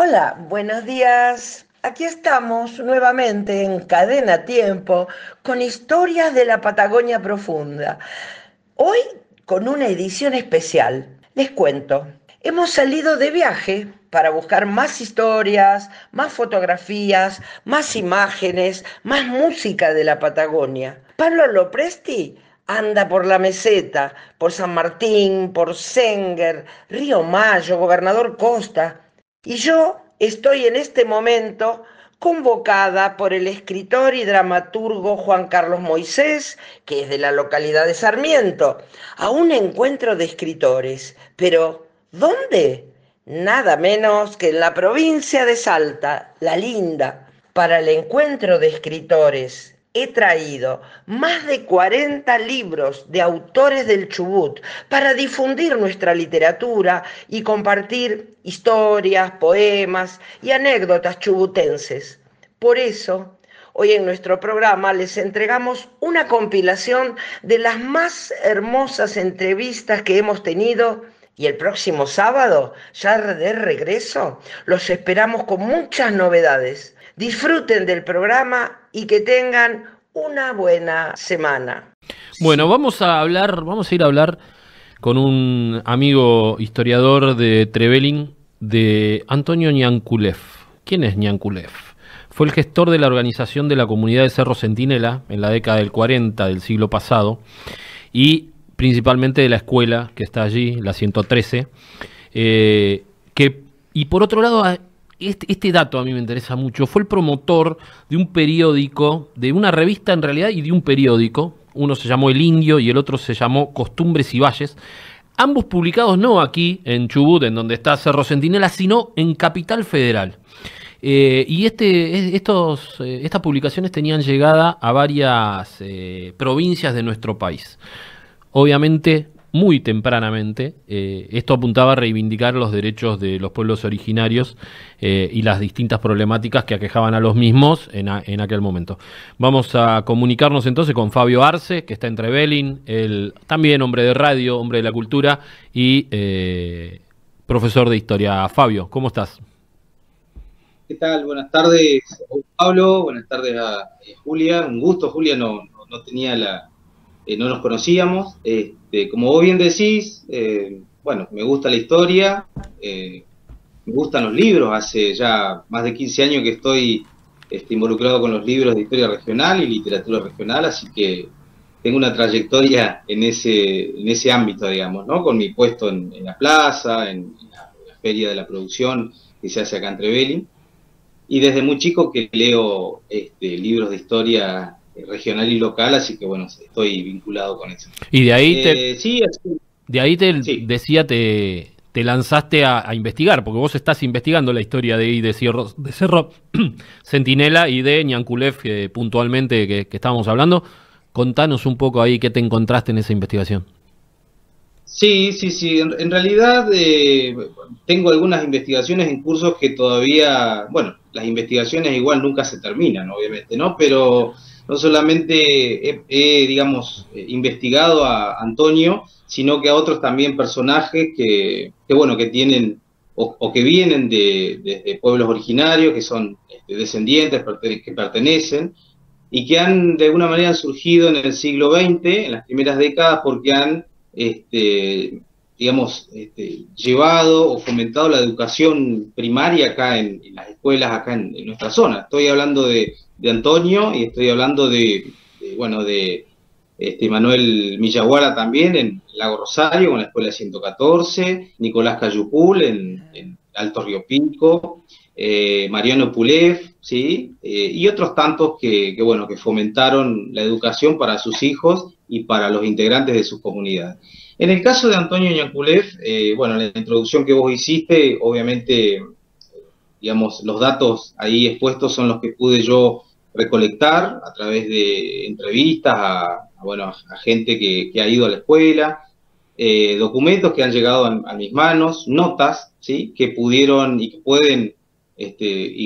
Hola, buenos días. Aquí estamos nuevamente en Cadena Tiempo con historias de la Patagonia Profunda. Hoy con una edición especial. Les cuento, hemos salido de viaje para buscar más historias, más fotografías, más imágenes, más música de la Patagonia. Pablo Lopresti anda por la meseta, por San Martín, por Senger, Río Mayo, Gobernador Costa. Y yo estoy en este momento convocada por el escritor y dramaturgo Juan Carlos Moisés, que es de la localidad de Sarmiento, a un encuentro de escritores. Pero, ¿dónde? Nada menos que en la provincia de Salta, La Linda. Para el encuentro de escritores he traído más de 40 libros de autores del Chubut para difundir nuestra literatura y compartir historias, poemas y anécdotas chubutenses. Por eso, hoy en nuestro programa les entregamos una compilación de las más hermosas entrevistas que hemos tenido y el próximo sábado, ya de regreso, los esperamos con muchas novedades. Disfruten del programa y que tengan una buena semana. Bueno, vamos a ir a hablar con un amigo historiador de Trevelin, de Antonio Ñanculev. ¿Quién es Ñanculev? Fue el gestor de la organización de la comunidad de Cerro Centinela en la década del 40 del siglo pasado y principalmente de la escuela que está allí, la 113, y por otro lado, este dato a mí me interesa mucho, fue el promotor de un periódico, de una revista en realidad y de un periódico. Uno se llamó El Indio y el otro se llamó Costumbres y Valles, ambos publicados no aquí en Chubut, en donde está Cerro Centinela, sino en Capital Federal. Estas publicaciones tenían llegada a varias provincias de nuestro país. Obviamente, muy tempranamente, esto apuntaba a reivindicar los derechos de los pueblos originarios y las distintas problemáticas que aquejaban a los mismos en aquel momento. Vamos a comunicarnos entonces con Fabio Arce, que está en Trevelin, también hombre de radio, hombre de la cultura y profesor de historia. Fabio, ¿cómo estás? ¿Qué tal? Buenas tardes, Pablo. Buenas tardes a Julia. Un gusto, Julia. No tenía no nos conocíamos. Como vos bien decís, bueno, me gusta la historia, me gustan los libros. Hace ya más de 15 años que estoy involucrado con los libros de historia regional y literatura regional, así que tengo una trayectoria en ese ámbito, digamos, ¿no? Con mi puesto en la plaza, en la feria de la producción que se hace acá en Trevelin. Y desde muy chico que leo libros de historia regional y local, así que bueno, estoy vinculado con eso. Y de ahí sí, sí. decía, te lanzaste a investigar, porque vos estás investigando la historia de Cerro Centinela y de Ñanculev, puntualmente que estábamos hablando. Contanos un poco ahí qué te encontraste en esa investigación. Sí. En realidad tengo algunas investigaciones en cursos que todavía, bueno, las investigaciones igual nunca se terminan, obviamente, ¿no? Pero no solamente digamos, investigado a Antonio, sino que a otros también personajes bueno, que tienen o que vienen de pueblos originarios, que son descendientes, que pertenecen, y que de alguna manera han surgido en el siglo XX, en las primeras décadas, porque han digamos, llevado o fomentado la educación primaria acá en las escuelas, acá en nuestra zona. Estoy hablando de Antonio y estoy hablando de Manuel Millaguara también en Lago Rosario, con la escuela 114, Nicolás Cayupul en Alto Río Pico, Mariano Pulev, ¿sí? Y otros tantos que fomentaron la educación para sus hijos y para los integrantes de sus comunidades. En el caso de Antonio Ñanculev, bueno, la introducción que vos hiciste, obviamente, digamos, los datos ahí expuestos son los que pude yo recolectar a través de entrevistas a gente que ha ido a la escuela, documentos que han llegado a mis manos, notas, ¿sí? Que pudieron y que pueden,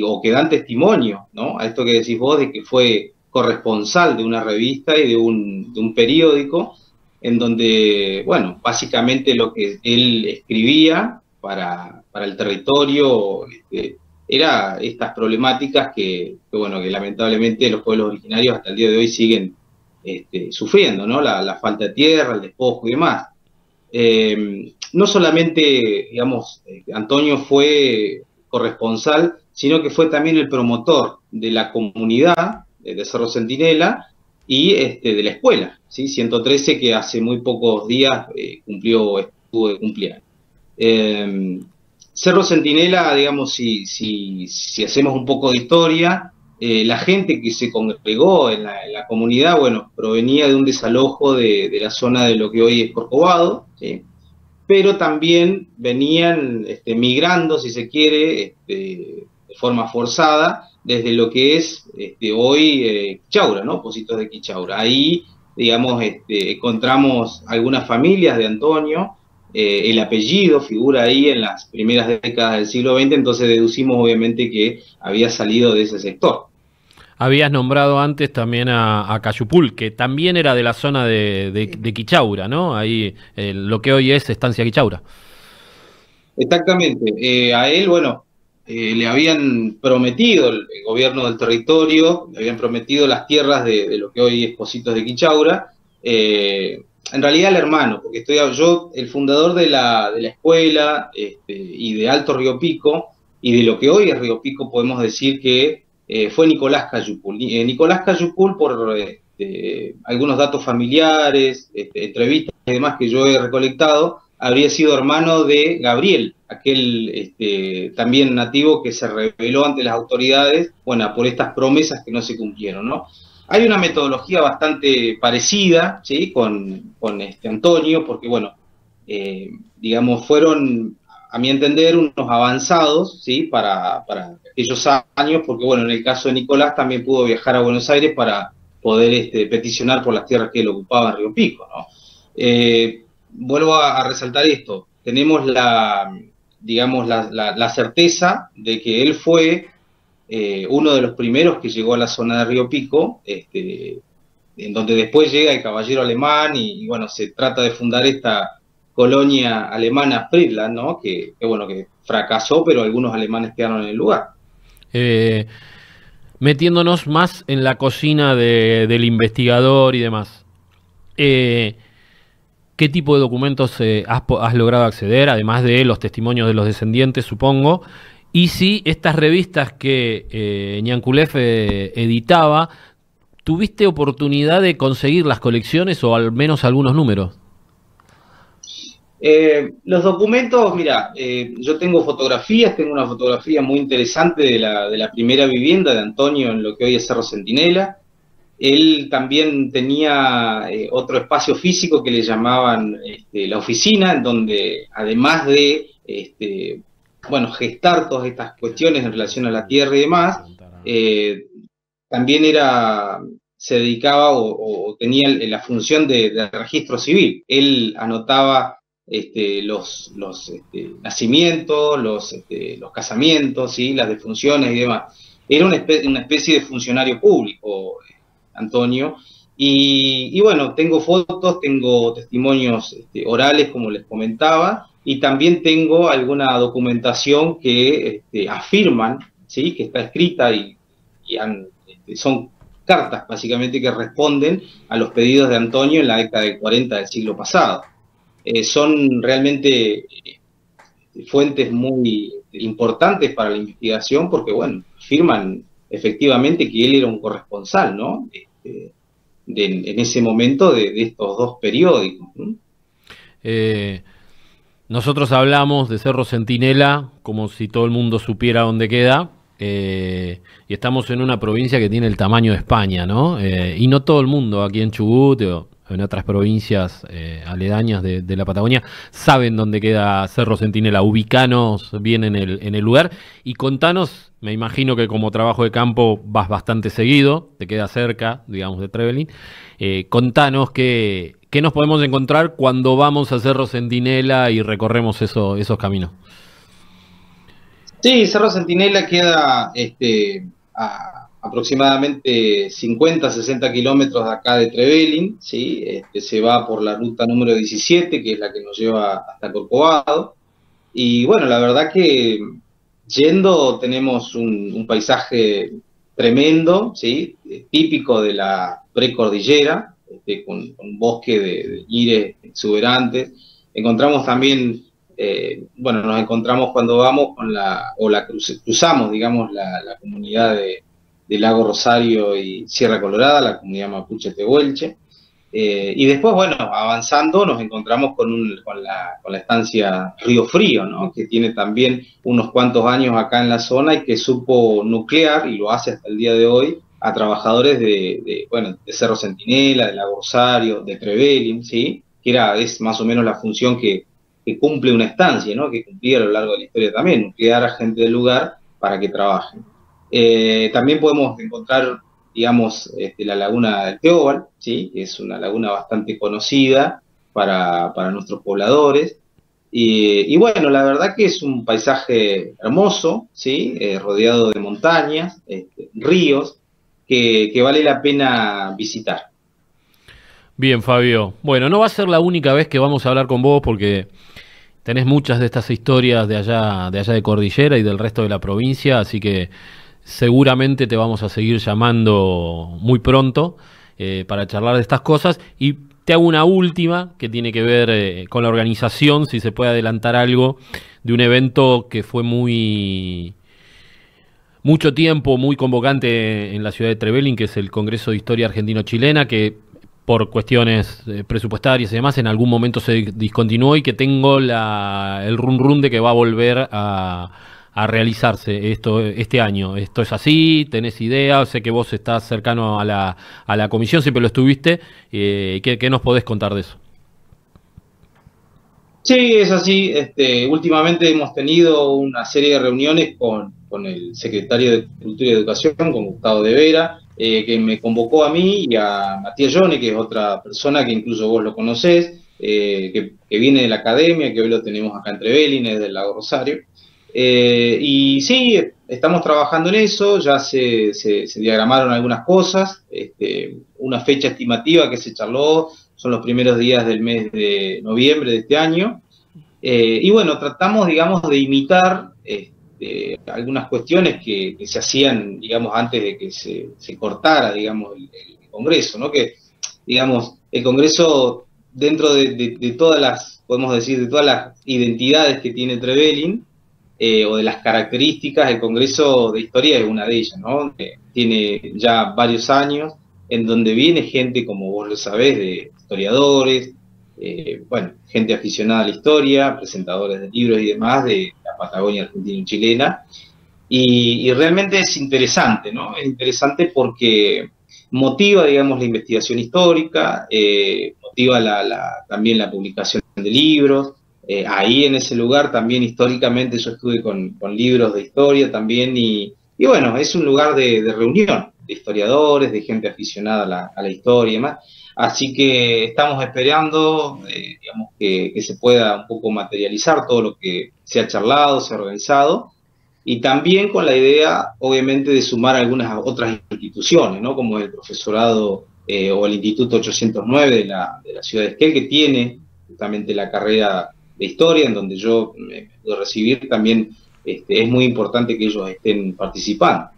o que dan testimonio, ¿no? A esto que decís vos de que fue corresponsal de una revista y de un periódico, en donde, bueno, básicamente lo que él escribía para el territorio era estas problemáticas bueno, que lamentablemente los pueblos originarios hasta el día de hoy siguen sufriendo, ¿no? La falta de tierra, el despojo y demás. No solamente, digamos, Antonio fue corresponsal, sino que fue también el promotor de la comunidad de Cerro Centinela y de la escuela, ¿sí? 113, que hace muy pocos días estuvo de cumpleaños. Cerro Centinela, digamos, si hacemos un poco de historia, la gente que se congregó en la comunidad, bueno, provenía de un desalojo de la zona de lo que hoy es Corcovado, ¿sí? Pero también venían migrando, si se quiere, de forma forzada, desde lo que es hoy Quichaura, ¿no? Pocitos de Quichaura. Ahí, digamos, encontramos algunas familias de Antonio, el apellido figura ahí en las primeras décadas del siglo XX, entonces deducimos obviamente que había salido de ese sector. Habías nombrado antes también a Cayupul, que también era de la zona de Quichaura, ¿no? Ahí, lo que hoy es Estancia Quichaura. Exactamente. A él, bueno, le habían prometido, el gobierno del territorio, le habían prometido las tierras de lo que hoy es Pocitos de Quichaura. En realidad el hermano, porque estoy yo, el fundador de la escuela y de Alto Río Pico, y de lo que hoy es Río Pico, podemos decir que fue Nicolás Cayupul. Nicolás Cayupul, por algunos datos familiares, entrevistas y demás que yo he recolectado, habría sido hermano de Gabriel, aquel también nativo que se rebeló ante las autoridades, bueno, por estas promesas que no se cumplieron, ¿no? Hay una metodología bastante parecida, ¿sí? con Antonio, porque, bueno, digamos, fueron, a mi entender, unos avanzados, ¿sí? para aquellos años, porque, bueno, en el caso de Nicolás también pudo viajar a Buenos Aires para poder peticionar por las tierras que él ocupaba en Río Pico, ¿no? Vuelvo a resaltar esto, tenemos digamos, la certeza de que él fue uno de los primeros que llegó a la zona de Río Pico, en donde después llega el caballero alemán y bueno, se trata de fundar esta colonia alemana Friedland, ¿no? Que bueno, que fracasó, pero algunos alemanes quedaron en el lugar. Metiéndonos más en la cocina del investigador y demás. ¿Qué tipo de documentos has logrado acceder, además de los testimonios de los descendientes, supongo? Y si estas revistas que Ñanculef editaba, ¿tuviste oportunidad de conseguir las colecciones o al menos algunos números? Los documentos, mira, yo tengo fotografías, tengo una fotografía muy interesante de la primera vivienda de Antonio en lo que hoy es Cerro Centinela. Él también tenía otro espacio físico que le llamaban la oficina, en donde además de bueno, gestar todas estas cuestiones en relación a la tierra y demás, también se dedicaba o tenía la función de registro civil. Él anotaba los nacimientos, los casamientos, ¿sí? Las defunciones y demás. Era una especie de funcionario público, Antonio, y bueno, tengo fotos, tengo testimonios orales, como les comentaba, y también tengo alguna documentación que afirman, ¿sí? Que está escrita y son cartas básicamente que responden a los pedidos de Antonio en la década del 40 del siglo pasado. Son realmente fuentes muy importantes para la investigación porque, bueno, afirman efectivamente que él era un corresponsal, ¿no? En ese momento de estos dos periódicos, ¿no? Nosotros hablamos de Cerro Centinela como si todo el mundo supiera dónde queda, y estamos en una provincia que tiene el tamaño de España, ¿no? Y no todo el mundo aquí en Chubut o en otras provincias aledañas de la Patagonia saben dónde queda Cerro Centinela. Ubicanos bien en el lugar y contanos, me imagino que como trabajo de campo vas bastante seguido, te queda cerca, digamos, de Trevelin. Contanos ¿qué nos podemos encontrar cuando vamos a Cerro Centinela y recorremos esos caminos? Sí, Cerro Centinela queda a aproximadamente 50, 60 kilómetros de acá de Trevelin, ¿sí? Se va por la ruta número 17, que es la que nos lleva hasta Corcovado. Y bueno, la verdad que yendo tenemos un paisaje tremendo, ¿sí? Típico de la precordillera, con un bosque de ires exuberantes. Encontramos también, bueno, nos encontramos cuando vamos cruzamos, digamos, la comunidad de Lago Rosario y Sierra Colorada, la comunidad mapuche tehuelche. Y después, bueno, avanzando nos encontramos con la estancia Río Frío, ¿no? Que tiene también unos cuantos años acá en la zona y que supo nuclear, y lo hace hasta el día de hoy, a trabajadores bueno, de Cerro Centinela, de Lago Rosario, de Trevelin, ¿sí? Que es más o menos la función que cumple una estancia, ¿no? Que cumplía a lo largo de la historia también, nuclear a gente del lugar para que trabajen. También podemos encontrar, digamos, la laguna del Teóbal, ¿sí? Que es una laguna bastante conocida para nuestros pobladores. Y bueno, la verdad que es un paisaje hermoso, ¿sí? Rodeado de montañas, ríos, que vale la pena visitar. Bien, Fabio. Bueno, no va a ser la única vez que vamos a hablar con vos porque tenés muchas de estas historias de allá de Cordillera y del resto de la provincia, así que seguramente te vamos a seguir llamando muy pronto para charlar de estas cosas. Y te hago una última que tiene que ver con la organización, si se puede adelantar algo, de un evento que fue mucho tiempo, muy convocante en la ciudad de Trevelin, que es el Congreso de Historia Argentino-Chilena, que por cuestiones presupuestarias y demás en algún momento se discontinuó, y que tengo el run de que va a volver a realizarse este año. ¿Esto es así? ¿Tenés idea? Sé que vos estás cercano a la comisión, siempre lo estuviste. ¿Qué nos podés contar de eso? Sí, es así. Últimamente hemos tenido una serie de reuniones con el secretario de Cultura y Educación, con Gustavo de Vera, que me convocó a mí y a Matías Yone, que es otra persona que incluso vos lo conocés, que viene de la academia, que hoy lo tenemos acá en Trevelin, es del Lago Rosario. Y sí, estamos trabajando en eso, ya se diagramaron algunas cosas, una fecha estimativa que se charló son los primeros días del mes de noviembre de este año, y bueno, tratamos, digamos, de imitar algunas cuestiones que se hacían, digamos, antes de que se cortara, digamos, el Congreso, ¿no? Que, digamos, el Congreso, dentro de todas las, podemos decir, de todas las identidades que tiene Trevelin, o de las características, el Congreso de Historia es una de ellas, ¿no? Tiene ya varios años, en donde viene gente, como vos lo sabés, de historiadores, bueno, gente aficionada a la historia, presentadores de libros y demás, de la Patagonia argentina y chilena, y realmente es interesante, ¿no? Es interesante porque motiva, digamos, la investigación histórica, motiva también la publicación de libros. Ahí en ese lugar también históricamente yo estuve con libros de historia también, y bueno, es un lugar de reunión de historiadores, de gente aficionada a la historia y demás. Así que estamos esperando, digamos, que se pueda un poco materializar todo lo que se ha charlado, se ha organizado, y también con la idea, obviamente, de sumar algunas otras instituciones, ¿no? Como el profesorado o el Instituto 809 de la ciudad de Esquel, que tiene justamente la carrera de historia, en donde yo me puedo recibir. También es muy importante que ellos estén participando.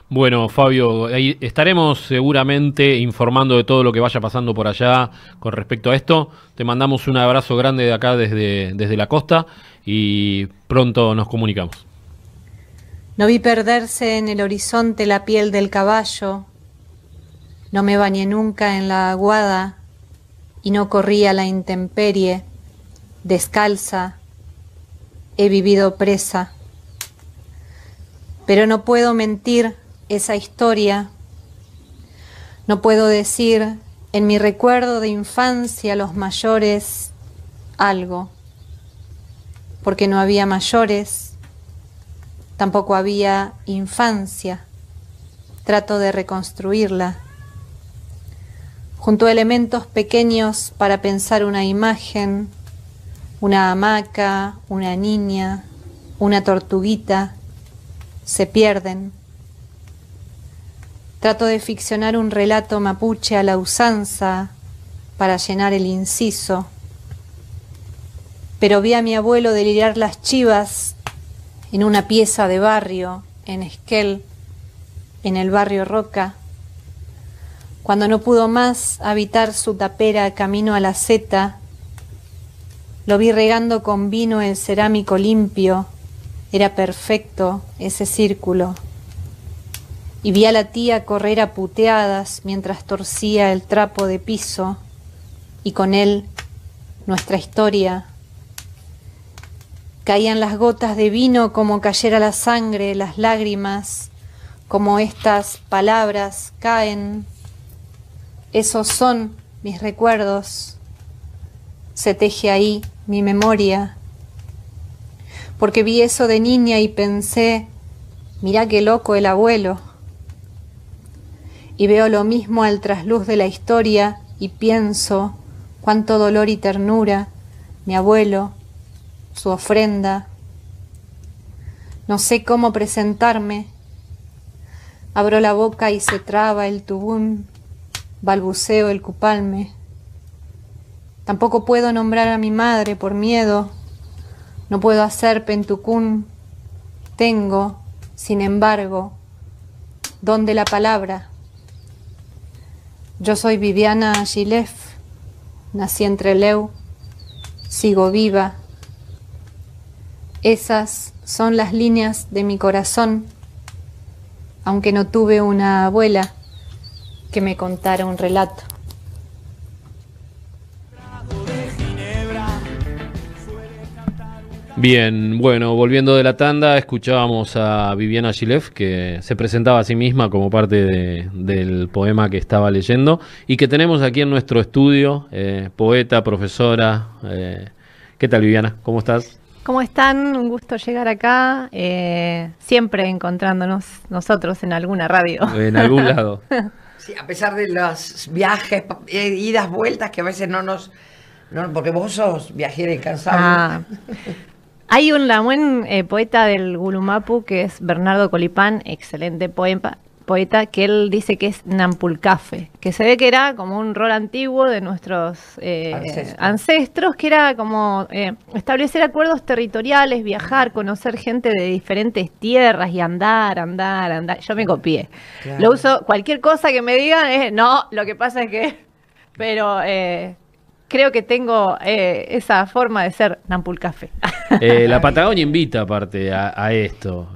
Bueno, Fabio, ahí estaremos seguramente informando de todo lo que vaya pasando por allá con respecto a esto. Te mandamos un abrazo grande de acá desde la costa y pronto nos comunicamos. No vi perderse en el horizonte la piel del caballo, no me bañé nunca en la aguada y no corrí a la intemperie, descalza, he vivido presa. Pero no puedo mentir esa historia, no puedo decir en mi recuerdo de infancia los mayores algo, porque no había mayores, tampoco había infancia, trato de reconstruirla. Junto a elementos pequeños para pensar una imagen, una hamaca, una niña, una tortuguita, se pierden. Trato de ficcionar un relato mapuche a la usanza para llenar el inciso, pero vi a mi abuelo delirar las chivas en una pieza de barrio, en Esquel, en el barrio Roca. Cuando no pudo más habitar su tapera camino a la Zeta, lo vi regando con vino el cerámico limpio, era perfecto ese círculo. Y vi a la tía correr a puteadas mientras torcía el trapo de piso, y con él nuestra historia. Caían las gotas de vino como cayera la sangre, las lágrimas, como estas palabras caen. Esos son mis recuerdos. Se teje ahí mi memoria. Porque vi eso de niña y pensé, mirá qué loco el abuelo. Y veo lo mismo al trasluz de la historia y pienso, cuánto dolor y ternura, mi abuelo, su ofrenda. No sé cómo presentarme. Abro la boca y se traba el tubún, balbuceo el cupalme. Tampoco puedo nombrar a mi madre por miedo. No puedo hacer pentucún. Tengo, sin embargo, don de la palabra. Yo soy Viviana Gilef, nací en Trelew, sigo viva. Esas son las líneas de mi corazón, aunque no tuve una abuela que me contara un relato. Bien, bueno, volviendo de la tanda, escuchábamos a Viviana Gilef, que se presentaba a sí misma como parte del poema que estaba leyendo y que tenemos aquí en nuestro estudio, poeta, profesora. ¿Qué tal, Viviana? ¿Cómo estás? ¿Cómo están? Un gusto llegar acá, siempre encontrándonos nosotros en alguna radio. En algún lado. Sí, a pesar de los viajes, idas, vueltas, que a veces no, porque vos sos viajera incansable. Hay un buen poeta del Gulumapu que es Bernardo Colipán, excelente poeta, que él dice que es Nampulcafe, que se ve que era como un rol antiguo de nuestros ancestros, que era como establecer acuerdos territoriales, viajar, conocer gente de diferentes tierras y andar. Yo me copié. Claro. Lo uso, cualquier cosa que me digan, no, lo que pasa es que... Pero... creo que tengo esa forma de ser Nampulcafe. La Patagonia invita aparte a esto,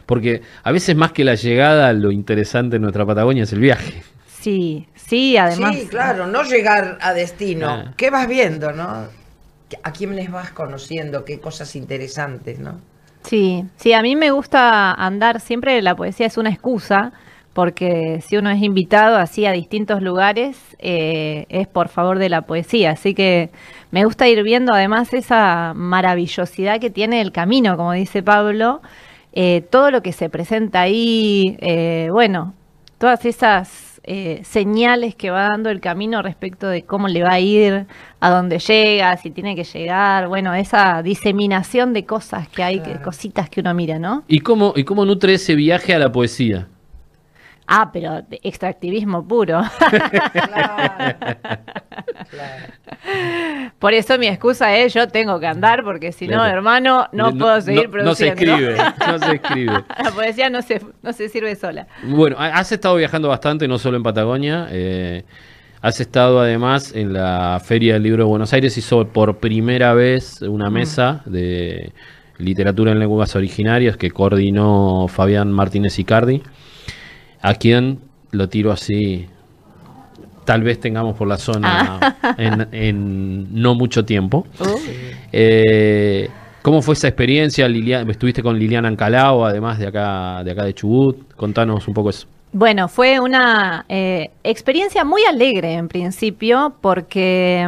porque a veces más que la llegada, lo interesante de nuestra Patagonia es el viaje. Sí, además. Sí, claro, no llegar a destino. ¿Qué vas viendo, no? ¿A quiénes vas conociendo? ¿Qué cosas interesantes, no? Sí, a mí me gusta andar, siempre la poesía es una excusa, porque si uno es invitado así a distintos lugares, es por favor de la poesía. Así que me gusta ir viendo además esa maravillosidad que tiene el camino, como dice Pablo, todo lo que se presenta ahí, todas esas señales que va dando el camino respecto de cómo le va a ir, a dónde llega, si tiene que llegar, esa diseminación de cosas que hay, claro. Cositas que uno mira, ¿no? ¿Y cómo nutre ese viaje a la poesía? Pero de extractivismo puro. Claro. Por eso mi excusa es, yo tengo que andar, porque si no, hermano, no puedo seguir produciendo. No se escribe. La poesía no se sirve sola. Bueno, has estado viajando bastante, no solo en Patagonia. Has estado además en la Feria del Libro de Buenos Aires. Hizo por primera vez una mesa de literatura en lenguas originarias que coordinó Fabián Martínez Icardi. A quien lo tiro así, tal vez tengamos por la zona en no mucho tiempo. ¿Cómo fue esa experiencia? Estuviste con Liliana Ancalao, además de acá de Chubut. Contanos un poco eso. Bueno, fue una experiencia muy alegre en principio, porque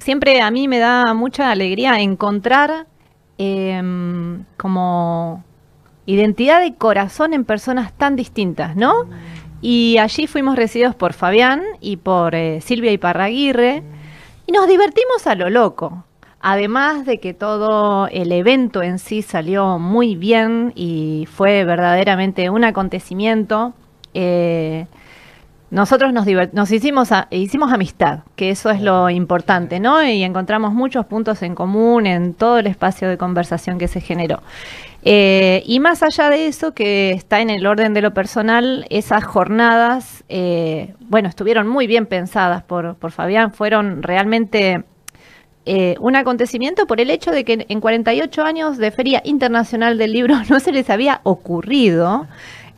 siempre a mí me da mucha alegría encontrar como... identidad de corazón en personas tan distintas, ¿no? Y allí fuimos recibidos por Fabián y por Silvia Iparraguirre y nos divertimos a lo loco. Además de que todo el evento en sí salió muy bien y fue verdaderamente un acontecimiento, nosotros nos hicimos amistad, que eso es lo importante, ¿no? Y encontramos muchos puntos en común en todo el espacio de conversación que se generó. Y más allá de eso, que está en el orden de lo personal, esas jornadas, bueno, estuvieron muy bien pensadas por Fabián, fueron realmente un acontecimiento por el hecho de que en 48 años de Feria Internacional del Libro no se les había ocurrido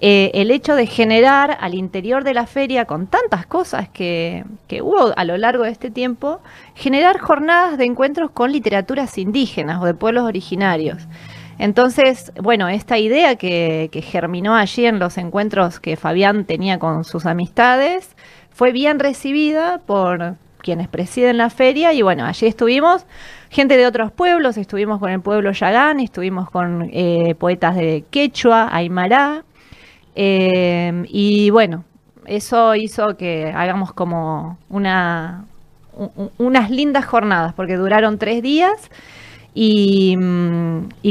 el hecho de generar al interior de la feria, con tantas cosas que hubo a lo largo de este tiempo, generar jornadas de encuentros con literaturas indígenas o de pueblos originarios. Entonces, bueno, esta idea que germinó allí en los encuentros que Fabián tenía con sus amistades fue bien recibida por quienes presiden la feria, y bueno, allí estuvimos gente de otros pueblos, estuvimos con el pueblo Yagán, estuvimos con poetas de Quechua, Aymara, y bueno, eso hizo que hagamos como unas lindas jornadas, porque duraron 3 días, y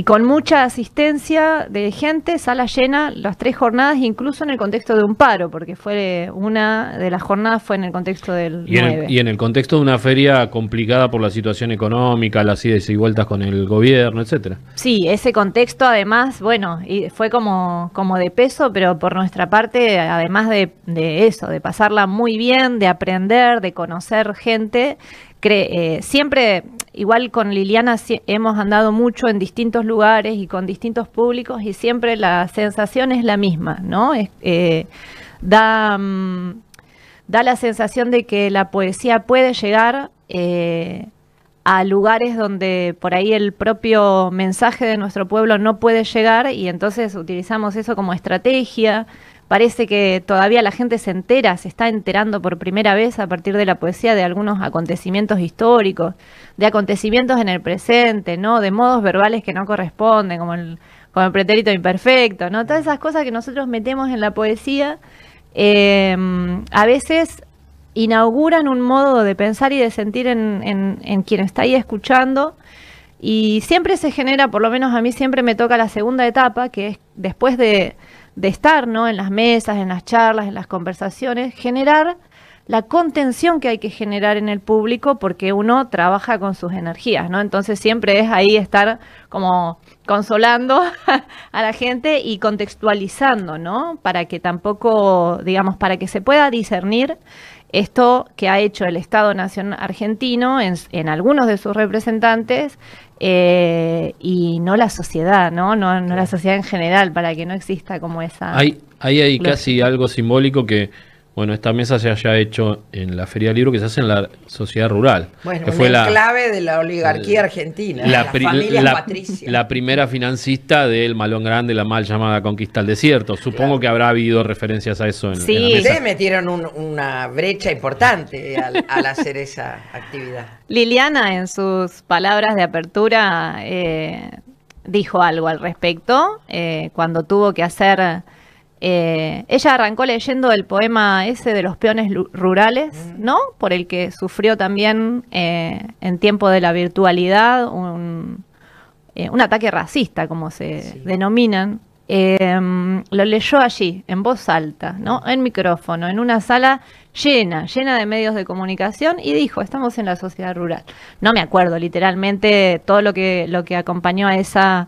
con mucha asistencia de gente, sala llena, las 3 jornadas, incluso en el contexto de un paro, porque fue una de las jornadas fue en el contexto del 9. Y en el contexto de una feria complicada por la situación económica, las idas y vueltas con el gobierno, etcétera. Sí, ese contexto además, bueno, y fue como de peso, pero por nuestra parte, además de eso, de pasarla muy bien, de aprender, de conocer gente, siempre, igual con Liliana hemos andado mucho en distintos lugares y con distintos públicos, y siempre la sensación es la misma, ¿no? Da la sensación de que la poesía puede llegar a lugares donde por ahí el propio mensaje de nuestro pueblo no puede llegar, y entonces utilizamos eso como estrategia. Parece que todavía la gente se está enterando por primera vez a partir de la poesía de algunos acontecimientos históricos, de acontecimientos en el presente, ¿no? De modos verbales que no corresponden, como el pretérito imperfecto, ¿no? Todas esas cosas que nosotros metemos en la poesía, a veces inauguran un modo de pensar y de sentir en quien está ahí escuchando, y siempre se genera, por lo menos a mí siempre me toca la segunda etapa, que es después de estar, ¿no?, en las mesas, en las charlas, en las conversaciones, generar la contención que hay que generar en el público, porque uno trabaja con sus energías, ¿no? Entonces siempre es ahí estar como consolando a la gente y contextualizando, ¿no? Para que tampoco, digamos, para que se pueda discernir esto que ha hecho el Estado Nacional argentino en algunos de sus representantes, y no la sociedad, ¿no? No la sociedad en general, para que no exista como esa... Hay casi algo simbólico que, bueno, esta mesa se haya hecho en la Feria del Libro, que se hace en la sociedad rural. Bueno, que un fue enclave de la oligarquía argentina, la familia patricia. La primera financista del Malón Grande, la mal llamada Conquista del Desierto. Supongo que habrá habido referencias a eso en la mesa. Ustedes metieron una brecha importante al hacer esa actividad. Liliana, en sus palabras de apertura, dijo algo al respecto, cuando tuvo que hacer... ella arrancó leyendo el poema ese de los peones rurales, ¿no? Por el que sufrió también en tiempo de la virtualidad un ataque racista, como se denominan. Lo leyó allí, en voz alta, ¿no? En micrófono, en una sala llena de medios de comunicación, y dijo: estamos en la sociedad rural. No me acuerdo literalmente todo lo que acompañó a esa...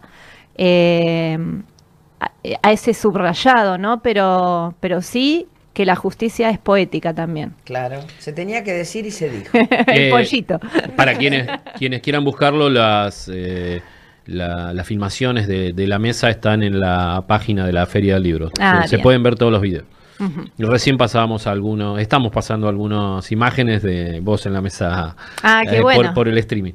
a ese subrayado, ¿no? Pero sí que la justicia es poética también. Claro, se tenía que decir y se dijo. El pollito. Para quienes quieran buscarlo, las filmaciones de la mesa están en la página de la Feria del Libro. Se pueden ver todos los videos. Recién estamos pasando algunas imágenes de vos en la mesa, qué bueno. por el streaming.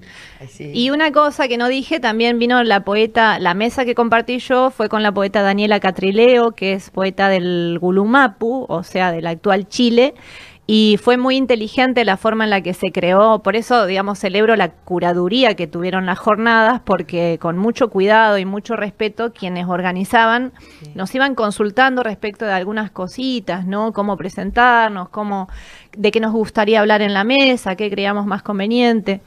Sí. Y una cosa que no dije, también vino la mesa que compartí yo fue con la poeta Daniela Catrileo, que es poeta del Gulumapu, o sea, del actual Chile, y fue muy inteligente la forma en la que se creó. Por eso, digamos, celebro la curaduría que tuvieron las jornadas, porque con mucho cuidado y mucho respeto quienes organizaban nos iban consultando respecto de algunas cositas, ¿no? Cómo presentarnos, de qué nos gustaría hablar en la mesa, qué creíamos más conveniente.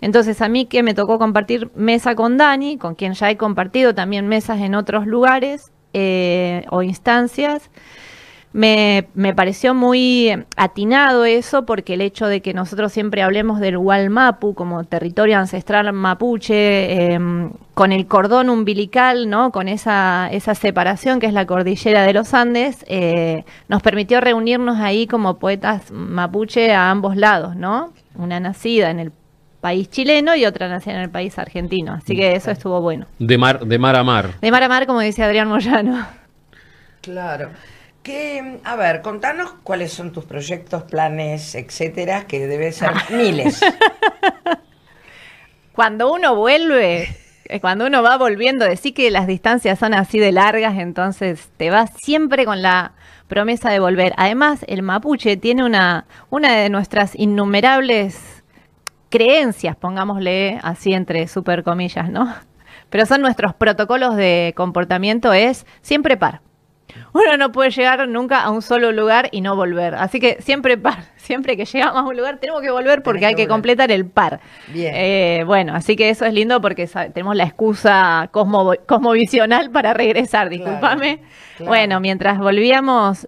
Entonces, a mí que me tocó compartir mesa con Dani, con quien ya he compartido también mesas en otros lugares o instancias, Me pareció muy atinado eso, porque el hecho de que nosotros siempre hablemos del Wallmapu como territorio ancestral mapuche, con el cordón umbilical, ¿no? Con esa separación que es la cordillera de los Andes, nos permitió reunirnos ahí como poetas mapuche a ambos lados, ¿no? Una nacida en el país chileno y otra nacida en el país argentino. Así que eso estuvo bueno. De mar a mar. De mar a mar, como dice Adrián Moyano. Claro. A ver, contanos cuáles son tus proyectos, planes, etcétera, que debe ser miles. Cuando uno vuelve, cuando uno va volviendo, decir que las distancias son así de largas, entonces te vas siempre con la promesa de volver. Además, el mapuche tiene una de nuestras innumerables creencias, pongámosle así entre super comillas, ¿no? Pero son nuestros protocolos de comportamiento, es siempre par. Uno no puede llegar nunca a un solo lugar y no volver. Así que siempre par. Siempre que llegamos a un lugar tenemos que volver porque hay que completar el par. Bien. Bueno, así que eso es lindo porque tenemos la excusa cosmovisional para regresar. Discúlpame. Claro. Bueno, mientras volvíamos,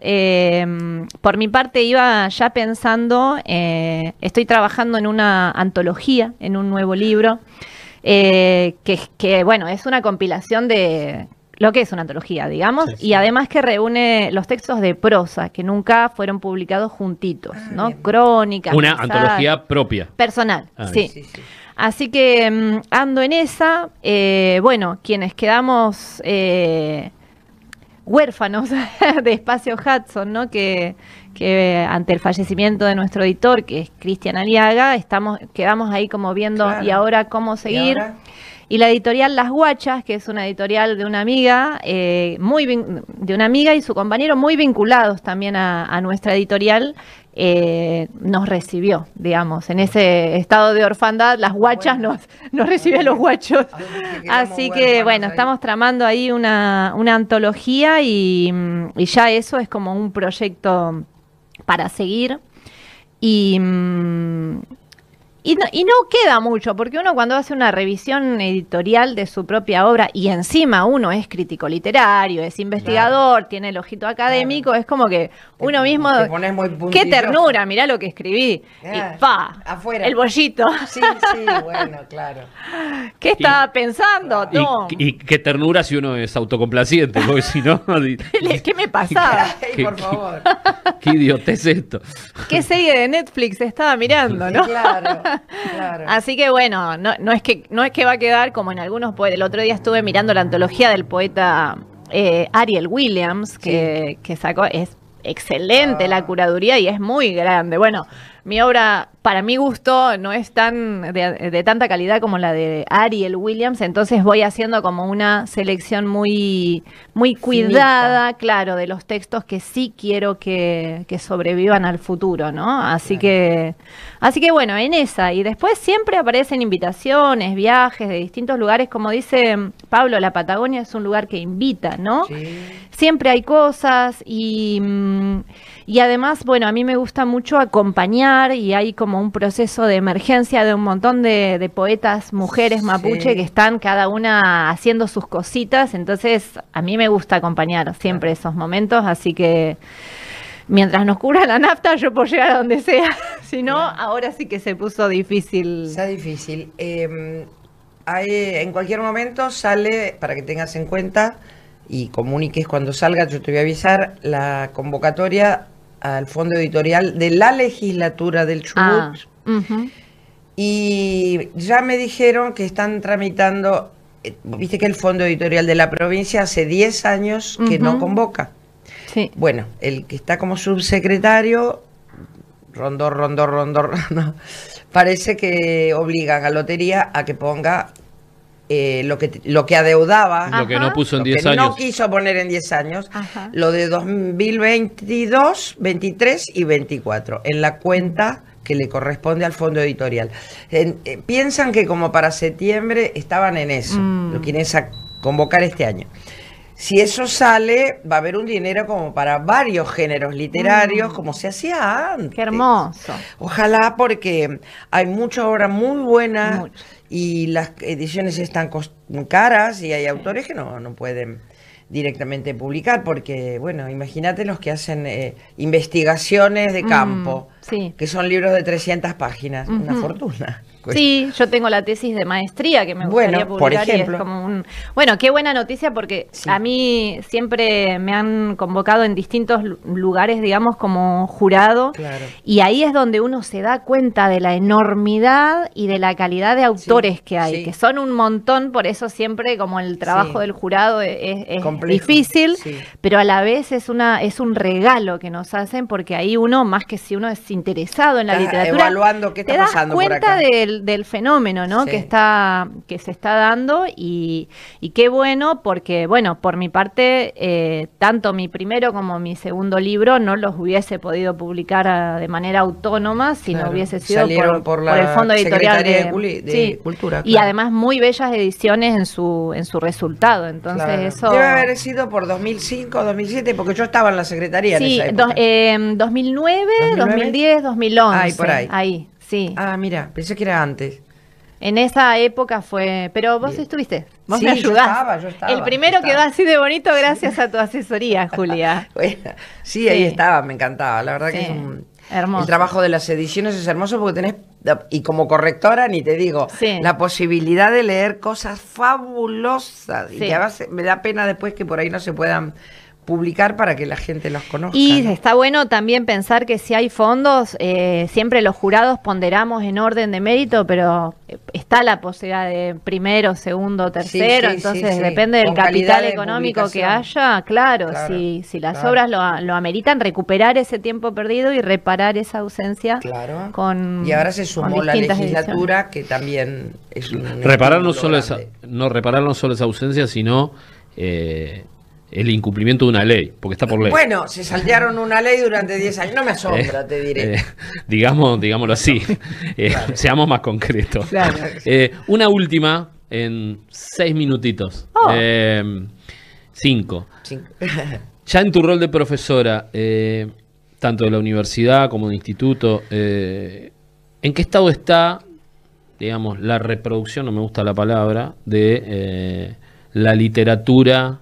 por mi parte iba ya pensando, estoy trabajando en una antología, en un nuevo libro, que bueno, es una compilación de lo que es una antología, digamos, sí. Y además que reúne los textos de prosa que nunca fueron publicados juntitos, ¿no? Bien. Crónicas. Una mensajes, antología propia. Personal, sí. Sí, sí. Así que ando en esa. Bueno, quienes quedamos huérfanos de Espacio Hudson, ¿no? Que ante el fallecimiento de nuestro editor, que es Cristian Aliaga, quedamos ahí como viendo, claro. ¿Y ahora cómo seguir? Y la editorial Las Guachas, que es una editorial de una amiga, de una amiga y su compañero, muy vinculados también a nuestra editorial, nos recibió, digamos, en ese estado de orfandad. Las Guachas nos recibió a los guachos. Así que, bueno, estamos tramando ahí una antología y ya eso es como un proyecto para seguir. Y no queda mucho, porque uno cuando hace una revisión editorial de su propia obra, y encima uno es crítico literario, es investigador, claro. Tiene el ojito académico, claro. Es como que uno mismo... Te pones muy ¡qué ternura! Mirá lo que escribí. Y ¡pa! Afuera. El bollito. Sí, bueno, claro. ¿Qué estaba pensando, Tom? Y qué ternura si uno es autocomplaciente, porque si no... ¿Qué me pasaba? Ay, por favor. ¿Qué idiotez esto? ¿Qué serie de Netflix estaba mirando, no? Claro. Claro. Así que bueno, no es que va a quedar como en algunos poetas. El otro día estuve mirando la antología del poeta Ariel Williams, que sacó, es excelente la curaduría y es muy grande. Bueno, mi obra, para mi gusto, no es tan de tanta calidad como la de Ariel Williams, entonces voy haciendo como una selección muy cuidada, finita. Claro, de los textos que sí quiero que sobrevivan al futuro, ¿no? Así que bueno, en esa. Y después siempre aparecen invitaciones, viajes de distintos lugares. Como dice Pablo, la Patagonia es un lugar que invita, ¿no? Sí. Siempre hay cosas y además, bueno, a mí me gusta mucho acompañar y hay como un proceso de emergencia de un montón de poetas, mujeres mapuche, que están cada una haciendo sus cositas. Entonces, a mí me gusta acompañar siempre esos momentos, así que... Mientras nos cubra la nafta, yo puedo llegar a donde sea. Si no, ahora sí que se puso difícil. Está difícil. En cualquier momento sale, para que tengas en cuenta y comuniques cuando salga, yo te voy a avisar, la convocatoria al fondo editorial de la legislatura del Chubut. Y ya me dijeron que están tramitando, viste que el fondo editorial de la provincia hace 10 años que no convoca. Sí. Bueno, el que está como subsecretario, Rondor, parece que obligan a Lotería a que ponga lo que adeudaba. Lo que no puso en 10 años. No quiso poner en 10 años. Lo de 2022, 23 y 24, en la cuenta que le corresponde al fondo editorial. Piensan que como para septiembre estaban en eso, lo quieren convocar este año. si eso sale, va a haber un dinero como para varios géneros literarios, como se hacía antes. Qué hermoso. Ojalá, porque hay mucha obra muy buena Mucho. y las ediciones están caras y hay autores que no pueden directamente publicar, porque, bueno, imagínate los que hacen investigaciones de campo, sí. que son libros de 300 páginas, una fortuna. Sí, yo tengo la tesis de maestría que me gustaría por publicar ejemplo. y es como Bueno, qué buena noticia porque Sí. a mí siempre me han convocado en distintos lugares, digamos, como jurado. Claro. Y ahí es donde uno se da cuenta de la enormidad y de la calidad de autores que hay, sí. que son un montón, por eso siempre como el trabajo Sí. del jurado es Complejo, difícil, sí. pero a la vez es un regalo que nos hacen porque ahí uno, más que si uno es interesado en la Estás literatura, evaluando qué te está das pasando por cuenta acá. del fenómeno, ¿no? Sí. Que se está dando y qué bueno porque, bueno, por mi parte, tanto mi primero como mi segundo libro no los hubiese podido publicar de manera autónoma si Claro. no hubiese sido Salieron por la el Fondo Editorial Secretaría de sí. Cultura, Y claro. además muy bellas ediciones en su resultado, entonces Claro. eso... Debe haber sido por 2005, 2007, porque yo estaba en la Secretaría en Sí, esa época. 2009, 2009, 2010, 2011. Ahí, por ahí. Ahí, sí. Ah, mira, pensé que era antes. En esa época fue... Pero vos Bien. estuviste, vos Sí, me yo ayudás. estaba, El primero yo estaba. quedó así de bonito gracias a tu asesoría, Julia. Bueno, sí, ahí Sí. estaba, me encantaba. La verdad que Sí, es un... hermoso. El trabajo de las ediciones es hermoso porque tenés, y como correctora, ni te digo, Sí. la posibilidad de leer cosas fabulosas. Y Sí. que a veces me da pena después que por ahí no se puedan publicar para que la gente los conozca. Y ¿no? está bueno también pensar que si hay fondos, siempre los jurados ponderamos en orden de mérito, pero está la posibilidad de primero, segundo, tercero, sí, entonces sí. depende del Con calidad capital de económico que publicación. haya, claro, Claro, si las claro. obras lo ameritan, recuperar ese tiempo perdido y reparar esa ausencia Claro. con Y ahora se con sumó la distintas legislatura, que también es un Reparar no estímulo solo grande. reparar no solo esa ausencia, sino el incumplimiento de una ley, porque está por ley. Bueno, se saltearon una ley durante 10 años. No me asombra, te diré. Digámoslo así. Seamos más concretos. Claro. Una última en 6 minutitos. Oh. 5. Sí. Ya en tu rol de profesora, tanto de la universidad como del instituto, ¿en qué estado está, digamos, la reproducción, no me gusta la palabra, de la literatura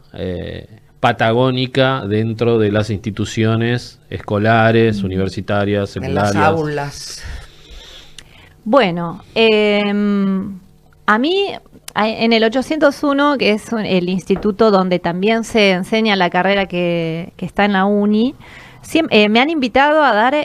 patagónica dentro de las instituciones escolares, universitarias, En las secundarias? aulas. Bueno, a mí en el 801, que es el instituto donde también se enseña la carrera que está en la uni, me han invitado a dar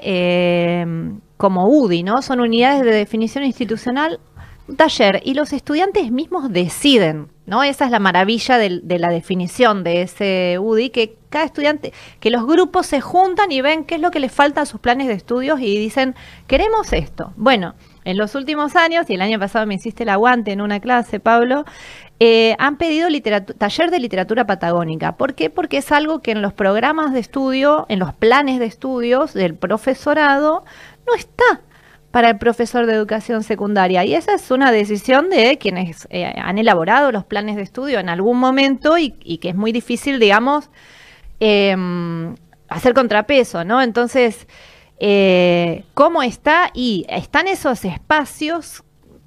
como UDI, ¿no? Son unidades de definición institucional, un taller, y los estudiantes mismos deciden, ¿no? Esa es la maravilla de la definición de ese UDI, que cada estudiante, que los grupos se juntan y ven qué es lo que les falta a sus planes de estudios y dicen, queremos esto. Bueno, en los últimos años, y el año pasado me hiciste el aguante en una clase, Pablo, han pedido taller de literatura patagónica. ¿Por qué? Porque es algo que en los programas de estudio, en los planes de estudios del profesorado, no está para el profesor de educación secundaria. Y esa es una decisión de quienes han elaborado los planes de estudio en algún momento y que es muy difícil, digamos, hacer contrapeso, ¿no? Entonces, ¿cómo está? Y están esos espacios,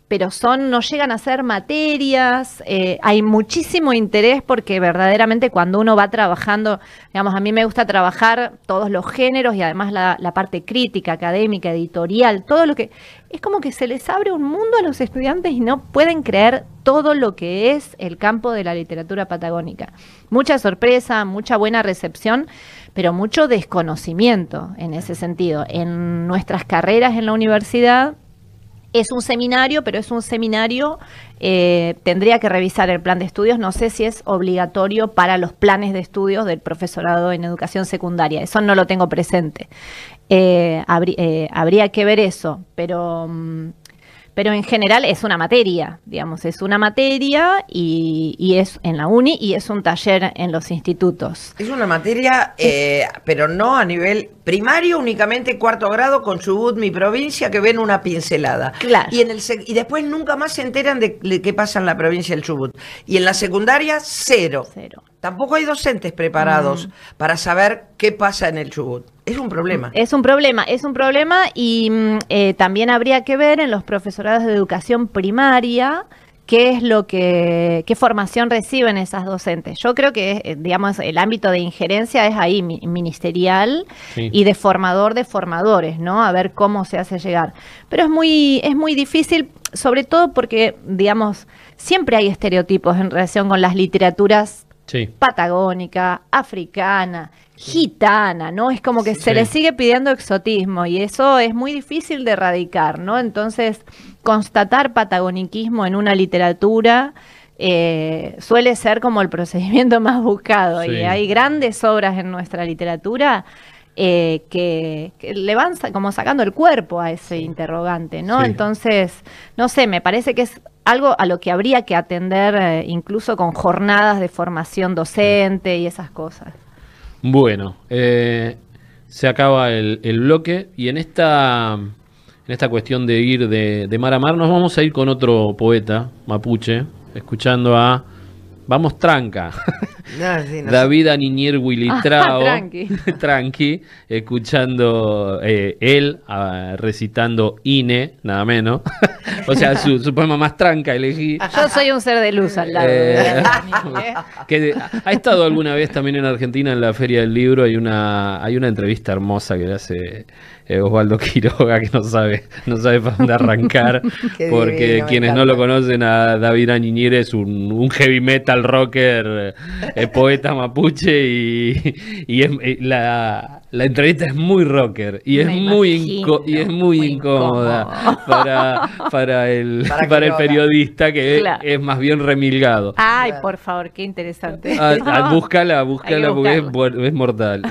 pero no llegan a ser materias, hay muchísimo interés porque verdaderamente cuando uno va trabajando, digamos, a mí me gusta trabajar todos los géneros y además la parte crítica, académica, editorial, todo lo que... Es como que se les abre un mundo a los estudiantes y no pueden creer todo lo que es el campo de la literatura patagónica. Mucha sorpresa, mucha buena recepción, pero mucho desconocimiento en ese sentido. En nuestras carreras en la universidad, es un seminario, pero es un seminario, tendría que revisar el plan de estudios, no sé si es obligatorio para los planes de estudios del profesorado en educación secundaria, eso no lo tengo presente. Habría que ver eso, pero en general es una materia, digamos, es una materia y es en la uni y es un taller en los institutos. Es una materia, pero no a nivel primario, únicamente cuarto grado con Chubut, mi provincia, que ven una pincelada. Claro. Y después nunca más se enteran de qué pasa en la provincia del Chubut. Y en la secundaria, cero. Cero. Tampoco hay docentes preparados para saber qué pasa en el Chubut. Es un problema. Es un problema y también habría que ver en los profesorados de educación primaria qué es qué formación reciben esas docentes. Yo creo que, digamos, el ámbito de injerencia es ahí ministerial y de formador de formadores, ¿no? A ver cómo se hace llegar. Pero es muy difícil, sobre todo porque, digamos, siempre hay estereotipos en relación con las literaturas patagónica, africana, gitana, ¿no? Es como que se le sigue pidiendo exotismo y eso es muy difícil de erradicar, ¿no? Entonces, constatar patagoniquismo en una literatura suele ser como el procedimiento más buscado y hay grandes obras en nuestra literatura que le van como sacando el cuerpo a ese interrogante, ¿no? Entonces, no sé, me parece que es algo a lo que habría que atender incluso con jornadas de formación docente y esas cosas. Bueno, se acaba el bloque y en esta cuestión de ir de mar a mar nos vamos a ir con otro poeta mapuche, escuchando a Vamos Tranca. David Aninier Huilitrao, tranqui, escuchando él recitando INE, nada menos. O sea, su poema más tranca elegí. Yo soy un ser de luz al lado de que ha estado alguna vez también en Argentina en la Feria del Libro. Hay una entrevista hermosa que le hace Osvaldo Quiroga, que no sabe para dónde arrancar, porque divino, quienes no lo conocen, a David Aninier es un heavy metal rocker, poeta mapuche, y la entrevista es muy rocker y es muy incómoda para el periodista, que es más bien remilgado. Ay, por favor, qué interesante. Búscala porque es mortal.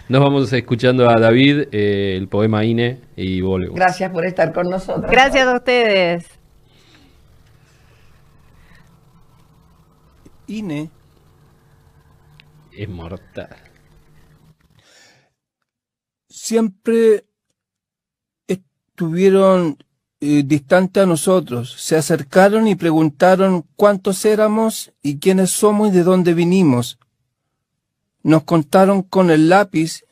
Nos vamos escuchando a David, el poema INE, y volvemos. Gracias por estar con nosotros. Gracias a ustedes. INE es mortal. Siempre estuvieron distantes a nosotros. Se acercaron y preguntaron cuántos éramos y quiénes somos y de dónde vinimos. Nos contaron con el lápiz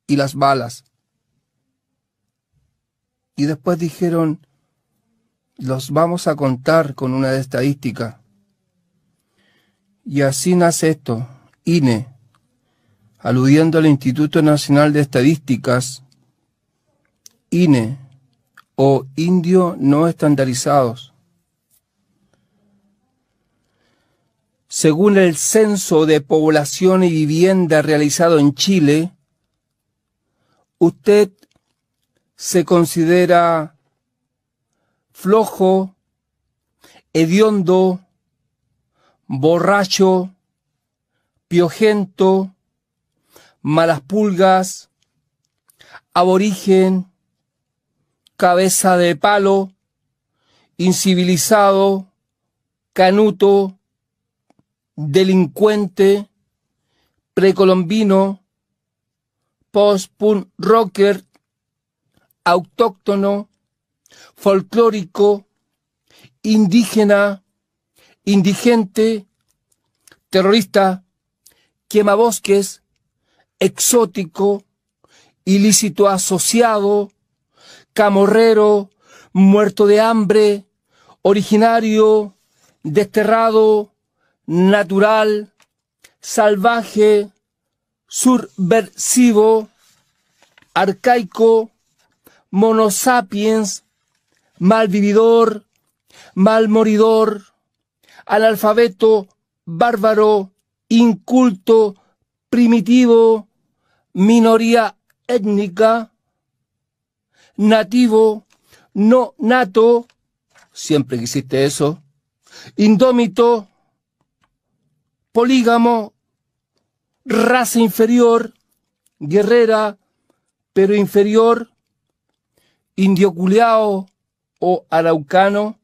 y las balas. Y después dijeron, los vamos a contar con una estadística. Y así nace esto, INE, aludiendo al Instituto Nacional de Estadísticas, INE, o Indio No Estandarizados. Según el Censo de Población y Vivienda realizado en Chile, usted se considera flojo, hediondo, borracho, piojento, malas pulgas, aborigen, cabeza de palo, incivilizado, canuto, delincuente, precolombino, post-punk rocker, autóctono, folclórico, indígena, indigente, terrorista, quemabosques, exótico, ilícito asociado, camorrero, muerto de hambre, originario, desterrado, natural, salvaje, subversivo, arcaico, monosapiens, malvividor, malmoridor, analfabeto, bárbaro, inculto, primitivo, minoría étnica, nativo, no nato, siempre quisiste eso, indómito, polígamo, raza inferior, guerrera, pero inferior, indio culeao o araucano.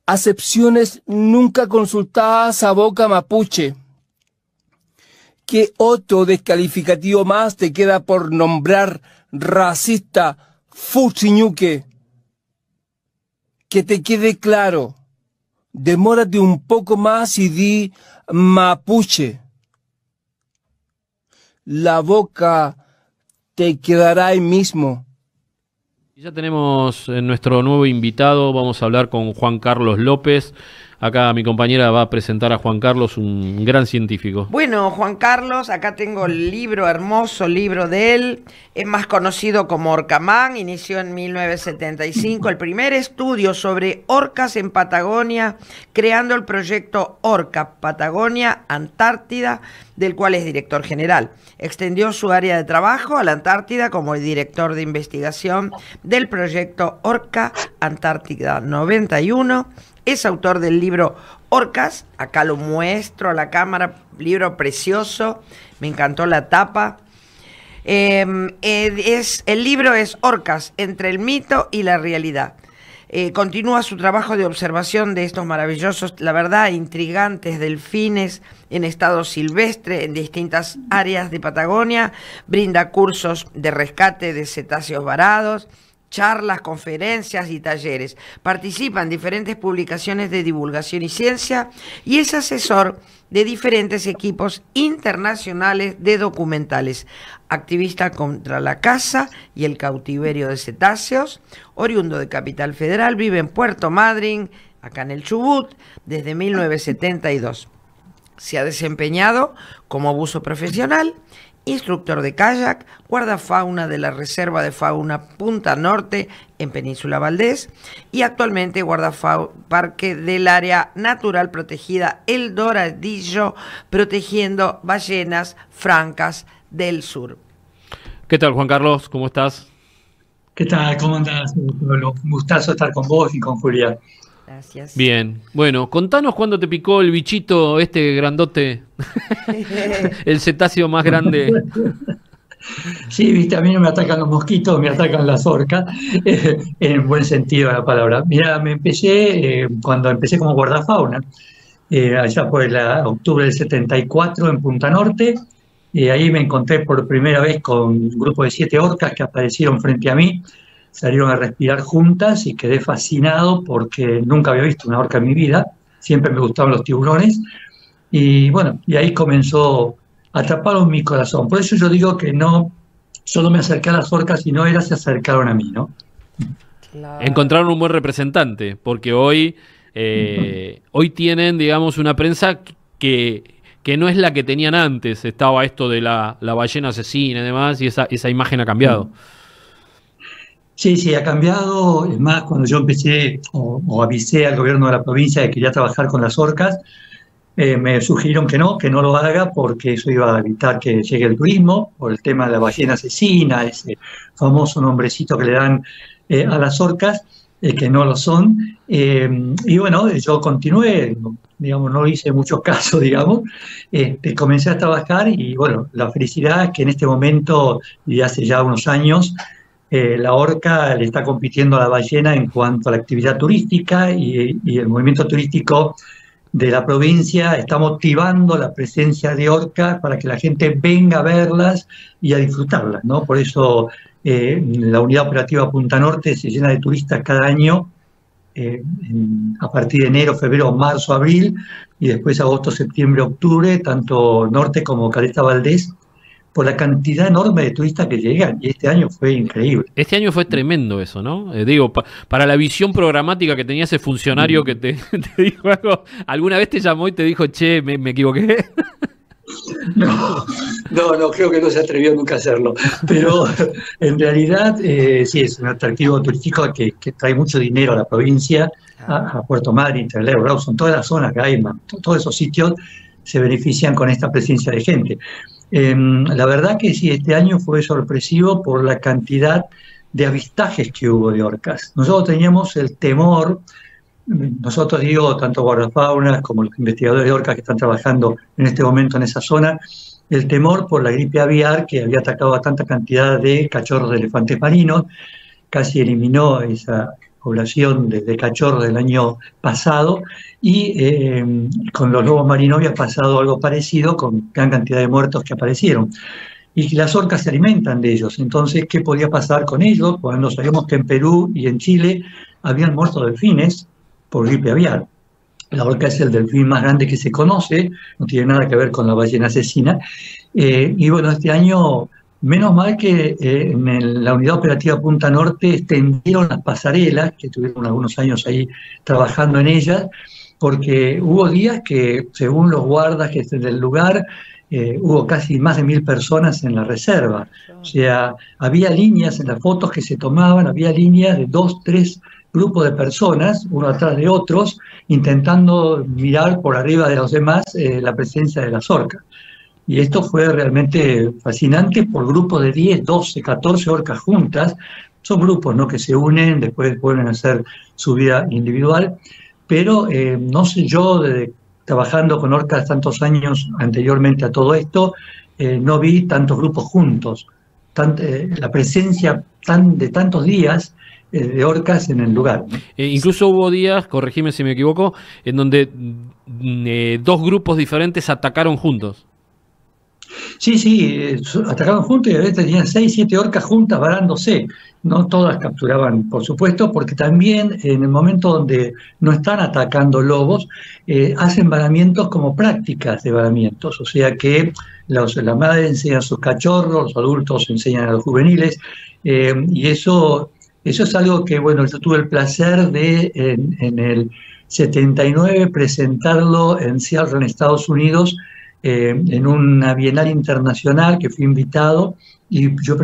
Acepciones nunca consultadas a boca mapuche. ¿Qué otro descalificativo más te queda por nombrar racista fuchiñuque? Que te quede claro, Demórate un poco más y di mapuche. La boca te quedará ahí mismo. Y ya tenemos nuestro nuevo invitado, vamos a hablar con Juan Carlos López. Acá mi compañera va a presentar a Juan Carlos, un gran científico. Bueno, Juan Carlos, acá tengo el libro, hermoso libro de él. Es más conocido como Orcamán, inició en 1975 el primer estudio sobre orcas en Patagonia, creando el proyecto Orca Patagonia Antártida, del cual es director general. Extendió su área de trabajo a la Antártida como el director de investigación del proyecto Orca Antártida 91. Es autor del libro Orcas, acá lo muestro a la cámara, libro precioso, me encantó la tapa. El libro es Orcas, entre el mito y la realidad. Continúa su trabajo de observación de estos maravillosos, la verdad, intrigantes delfines en estado silvestre en distintas áreas de Patagonia, brinda cursos de rescate de cetáceos varados, charlas, conferencias y talleres. Participa en diferentes publicaciones de divulgación y ciencia y es asesor de diferentes equipos internacionales de documentales. Activista contra la caza y el cautiverio de cetáceos, oriundo de Capital Federal, vive en Puerto Madryn, acá en el Chubut, desde 1972. Se ha desempeñado como buzo profesional, instructor de kayak, guardafauna de la Reserva de Fauna Punta Norte en Península Valdés y actualmente guardaparque del área natural protegida El Doradillo, protegiendo ballenas francas del sur. ¿Qué tal, Juan Carlos? ¿Cómo estás? ¿Qué tal? ¿Cómo andás? Un gustazo estar con vos y con Julia. Gracias. Bien. Bueno, contanos cuándo te picó el bichito este grandote, el cetáceo más grande. Sí, viste, a mí no me atacan los mosquitos, me atacan las orcas, en el buen sentido de la palabra. Mira, me empecé, cuando empecé como guardafauna, allá por octubre del 74 en Punta Norte, ahí me encontré por primera vez con un grupo de 7 orcas que aparecieron frente a mí. Salieron a respirar juntas y quedé fascinado porque nunca había visto una orca en mi vida, siempre me gustaban los tiburones y bueno, y ahí comenzó a atraparlo en mi corazón. Por eso yo digo que no solo me acerqué a las orcas, sino ellas se acercaron a mí, ¿no? Claro. Encontraron un buen representante, porque hoy tienen, digamos, una prensa que no es la que tenían antes. Estaba esto de la ballena asesina y demás, y esa imagen ha cambiado. Sí, ha cambiado. Es más, cuando yo empecé o avisé al gobierno de la provincia de que quería trabajar con las orcas, me sugirieron que no lo haga porque eso iba a evitar que llegue el turismo, por el tema de la ballena asesina, ese famoso nombrecito que le dan a las orcas, que no lo son. Y bueno, yo continué, digamos, no hice mucho caso, digamos, comencé a trabajar y bueno, la felicidad es que en este momento, y hace ya unos años, la orca le está compitiendo a la ballena en cuanto a la actividad turística y el movimiento turístico de la provincia está motivando la presencia de orcas para que la gente venga a verlas y a disfrutarlas, ¿no? Por eso la unidad operativa Punta Norte se llena de turistas cada año, a partir de enero, febrero, marzo, abril, y después agosto, septiembre, octubre, tanto Norte como Caleta Valdés, por la cantidad enorme de turistas que llegan, y este año fue increíble. Este año fue tremendo eso, ¿no? Digo, para la visión programática que tenía ese funcionario que te dijo algo, ¿alguna vez te llamó y te dijo, che, me equivoqué? No, creo que no se atrevió nunca a hacerlo, pero en realidad sí, es un atractivo turístico que trae mucho dinero a la provincia, a Puerto Madryn, Trelew, Rawson, todas las zonas que hay, todos esos sitios se benefician con esta presencia de gente. La verdad que sí, este año fue sorpresivo por la cantidad de avistajes que hubo de orcas. Nosotros teníamos el temor, nosotros digo, tanto guardafaunas como los investigadores de orcas que están trabajando en este momento en esa zona, el temor por la gripe aviar que había atacado a tanta cantidad de cachorros de elefantes marinos, casi eliminó esa población de cachorros del año pasado, y con los lobos marinos había pasado algo parecido con gran cantidad de muertos que aparecieron. Y las orcas se alimentan de ellos. Entonces, ¿qué podía pasar con ellos? Cuando sabíamos que en Perú y en Chile habían muerto delfines por gripe aviar. La orca es el delfín más grande que se conoce, no tiene nada que ver con la ballena asesina. Y bueno, este año, menos mal que la unidad operativa Punta Norte extendieron las pasarelas, que tuvieron algunos años ahí trabajando en ellas, porque hubo días que, según los guardas que del lugar, hubo casi más de 1000 personas en la reserva. O sea, había líneas en las fotos que se tomaban, había líneas de 2, 3 grupos de personas, uno atrás de otros, intentando mirar por arriba de los demás la presencia de las orcas. Y esto fue realmente fascinante por grupos de 10, 12, 14 orcas juntas. Son grupos, ¿no?, que se unen, después vuelven a hacer su vida individual. Pero no sé, yo trabajando con orcas tantos años anteriormente a todo esto, no vi tantos grupos juntos, la presencia de tantos días de orcas en el lugar, ¿no? Incluso hubo días, corregime si me equivoco, en donde dos grupos diferentes atacaron juntos. Sí, atacaban juntos y a veces tenían 6, 7 orcas juntas varándose. No todas capturaban, por supuesto, porque también en el momento donde no están atacando lobos, hacen varamientos como prácticas de varamientos. O sea que la madre enseña a sus cachorros, los adultos enseñan a los juveniles, y eso es algo que, bueno, yo tuve el placer de en el 79 presentarlo en Seattle, en Estados Unidos, en una bienal internacional que fui invitado, y yo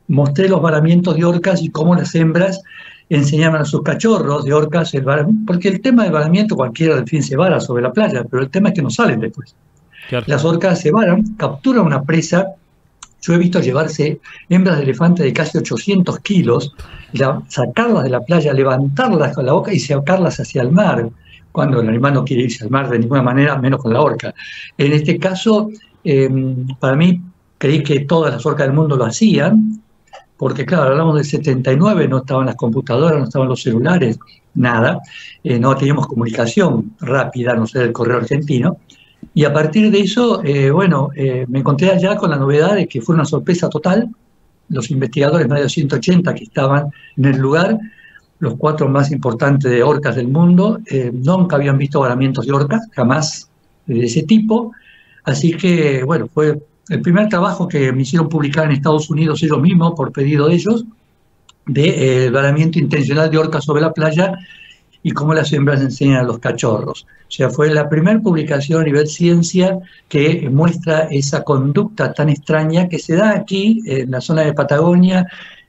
mostré los varamientos de orcas y cómo las hembras enseñaban a sus cachorros de orcas el varamiento, porque el tema del varamiento, cualquiera delfín se vara sobre la playa, pero el tema es que no salen después. Claro. Las orcas se varan, capturan una presa. Yo he visto llevarse hembras de elefante de casi 800 kilos, sacarlas de la playa, levantarlas con la boca y sacarlas hacia el mar, cuando el animal no quiere irse al mar de ninguna manera, menos con la orca. En este caso, para mí, creí que todas las orcas del mundo lo hacían, porque claro, hablamos del 79, no estaban las computadoras, no estaban los celulares, nada, no teníamos comunicación rápida, no sé, del correo argentino, y a partir de eso, me encontré allá con la novedad de que fue una sorpresa total. Los investigadores, más de 180 que estaban en el lugar, los 4 más importantes de orcas del mundo, nunca habían visto varamientos de orcas, jamás de ese tipo. Así que, bueno, fue el primer trabajo que me hicieron publicar en Estados Unidos ellos mismos, por pedido de ellos, de varamiento intencional de orcas sobre la playa y cómo las hembras enseñan a los cachorros. O sea, fue la primera publicación a nivel ciencia que muestra esa conducta tan extraña que se da aquí, en la zona de Patagonia.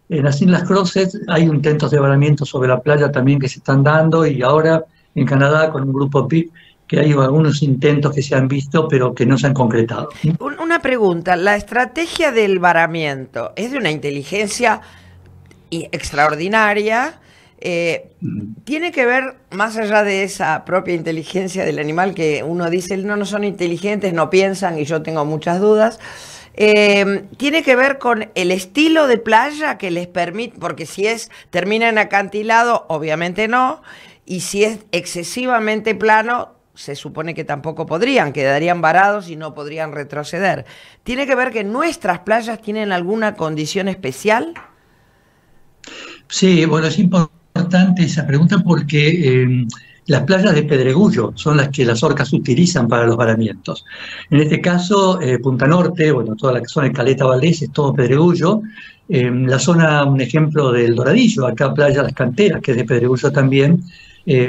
En las Islas Crozet hay intentos de varamiento sobre la playa también que se están dando, y ahora en Canadá con un grupo PIP que hay algunos intentos que se han visto pero que no se han concretado. Una pregunta, la estrategia del varamiento es de una inteligencia extraordinaria. Tiene que ver, más allá de esa propia inteligencia del animal, que uno dice no son inteligentes, no piensan, y yo tengo muchas dudas. Tiene que ver con el estilo de playa que les permite, porque si termina en acantilado, obviamente no, y si es excesivamente plano, se supone que tampoco podrían, quedarían varados y no podrían retroceder. ¿Tiene que ver que nuestras playas tienen alguna condición especial? Sí, bueno, es importante esa pregunta porque las playas de pedregullo son las que las orcas utilizan para los varamientos. En este caso, Punta Norte, bueno, toda la zona de Caleta Valdés es todo pedregullo. La zona, un ejemplo del Doradillo, acá Playa Las Canteras, que es de pedregullo también,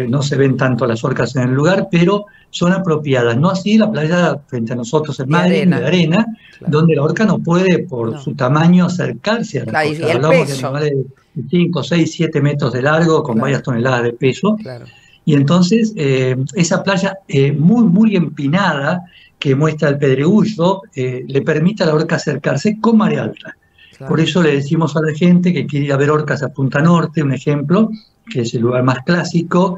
no se ven tanto las orcas en el lugar, pero son apropiadas. No así la playa frente a nosotros, el mar de arena, claro, donde la orca no puede, por su tamaño, acercarse a la costa. Y hablamos de animales de 5, 6, 7 metros de largo, con varias toneladas de peso. Claro. Y entonces, esa playa muy, muy empinada que muestra el pedregullo, le permite a la orca acercarse con marea alta. Claro. Por eso le decimos a la gente que quiere ir a ver orcas a Punta Norte, un ejemplo, que es el lugar más clásico,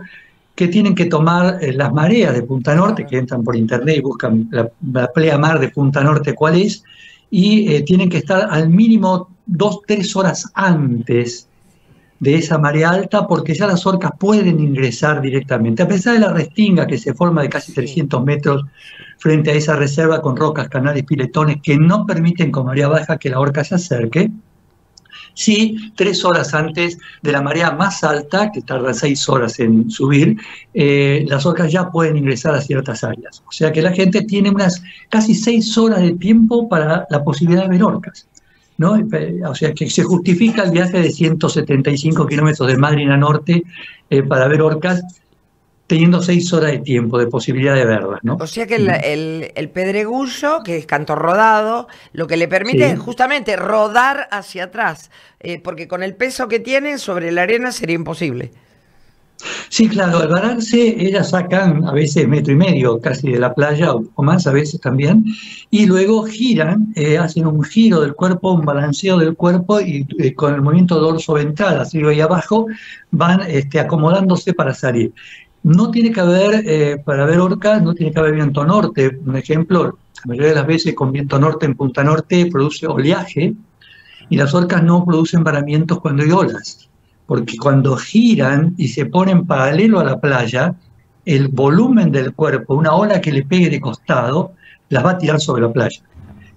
que tienen que tomar las mareas de Punta Norte, que entran por internet y buscan la pleamar de Punta Norte cuál es, y tienen que estar al mínimo 2-3 horas antes de esa marea alta, porque ya las orcas pueden ingresar directamente. A pesar de la restinga que se forma de casi 300 metros frente a esa reserva con rocas, canales, piletones que no permiten con marea baja que la orca se acerque, Sí, 3 horas antes de la marea más alta, que tarda 6 horas en subir, las orcas ya pueden ingresar a ciertas áreas. O sea que la gente tiene unas casi 6 horas de tiempo para la posibilidad de ver orcas, ¿no? O sea que se justifica el viaje de 175 kilómetros de Madrid a norte para ver orcas, teniendo 6 horas de tiempo, de posibilidad de verlas, ¿no? O sea que el pedregullo, que es canto rodado, lo que le permite Sí. es justamente rodar hacia atrás, porque con el peso que tiene sobre la arena sería imposible. Sí, claro, al vararse ellas sacan a veces 1,5 metros casi de la playa o más a veces también, y luego giran, hacen un giro del cuerpo, un balanceo del cuerpo y con el movimiento dorso-ventral, arriba y abajo, van acomodándose para salir. No tiene que haber, para ver orcas, no tiene que haber viento norte. Un ejemplo, la mayoría de las veces con viento norte en Punta Norte produce oleaje y las orcas no producen varamientos cuando hay olas, porque cuando giran y se ponen paralelo a la playa, el volumen del cuerpo, una ola que le pegue de costado, las va a tirar sobre la playa.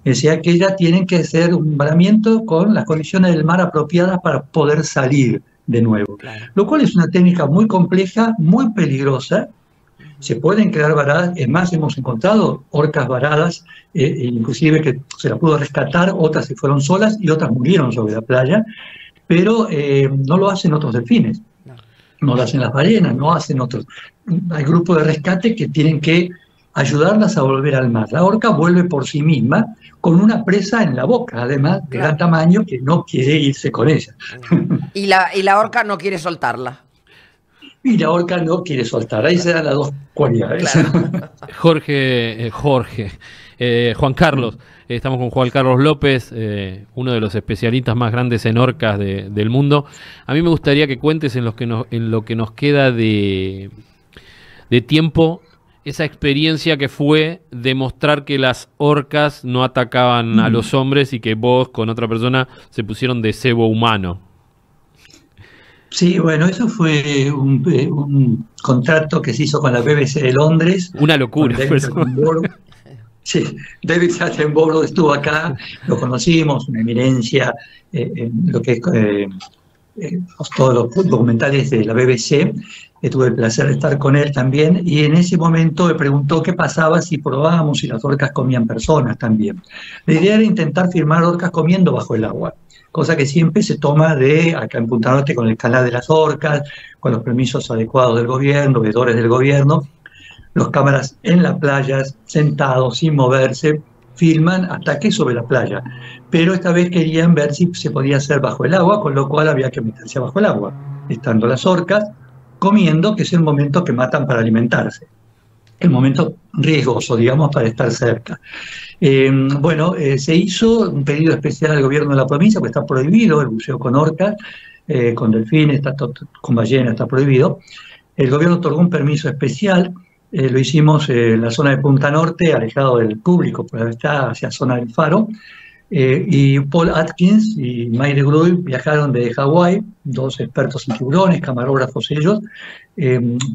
O sea que ellas tienen que hacer un varamiento con las condiciones del mar apropiadas para poder salir de nuevo. Claro. Lo cual es una técnica muy compleja, muy peligrosa. Se pueden crear varadas, es más, hemos encontrado orcas varadas, inclusive que se las pudo rescatar, otras se fueron solas y otras murieron sobre la playa, pero no lo hacen otros delfines, no lo hacen las ballenas, no hacen otros. Hay grupos de rescate que tienen que ayudarlas a volver al mar. La orca vuelve por sí misma con una presa en la boca, además de gran tamaño, que no quiere irse con ella. Y la orca no quiere soltarla. Y la orca no quiere soltar. Ahí se dan las dos cualidades. Claro. Juan Carlos, estamos con Juan Carlos López, uno de los especialistas más grandes en orcas del mundo. A mí me gustaría que cuentes en lo que nos queda de tiempo esa experiencia que fue demostrar que las orcas no atacaban a los hombres y que vos con otra persona se pusieron de cebo humano. Sí, bueno, eso fue un contrato que se hizo con la BBC de Londres. Una locura. Sí, David Attenborough estuvo acá, lo conocimos, una eminencia en lo que es todos los documentales de la BBC. Tuve el placer de estar con él también, y en ese momento me preguntó qué pasaba si probábamos si las orcas comían personas también. La idea era intentar filmar orcas comiendo bajo el agua, cosa que siempre se toma acá en Punta Norte con el canal de las orcas, con los permisos adecuados del gobierno, veedores del gobierno. Los cámaras en las playas, sentados, sin moverse, filman ataques sobre la playa. Pero esta vez querían ver si se podía hacer bajo el agua, con lo cual había que meterse bajo el agua, estando las orcas comiendo, que es el momento que matan para alimentarse. El momento riesgoso, digamos, para estar cerca. Se hizo un pedido especial al gobierno de la provincia, porque está prohibido el buceo con orcas, con delfines, con ballenas está prohibido. El gobierno otorgó un permiso especial, lo hicimos en la zona de Punta Norte, alejado del público, porque está hacia zona del Faro. Y Paul Atkins y Mayre Gruy viajaron de Hawái, 2 expertos en tiburones, camarógrafos ellos,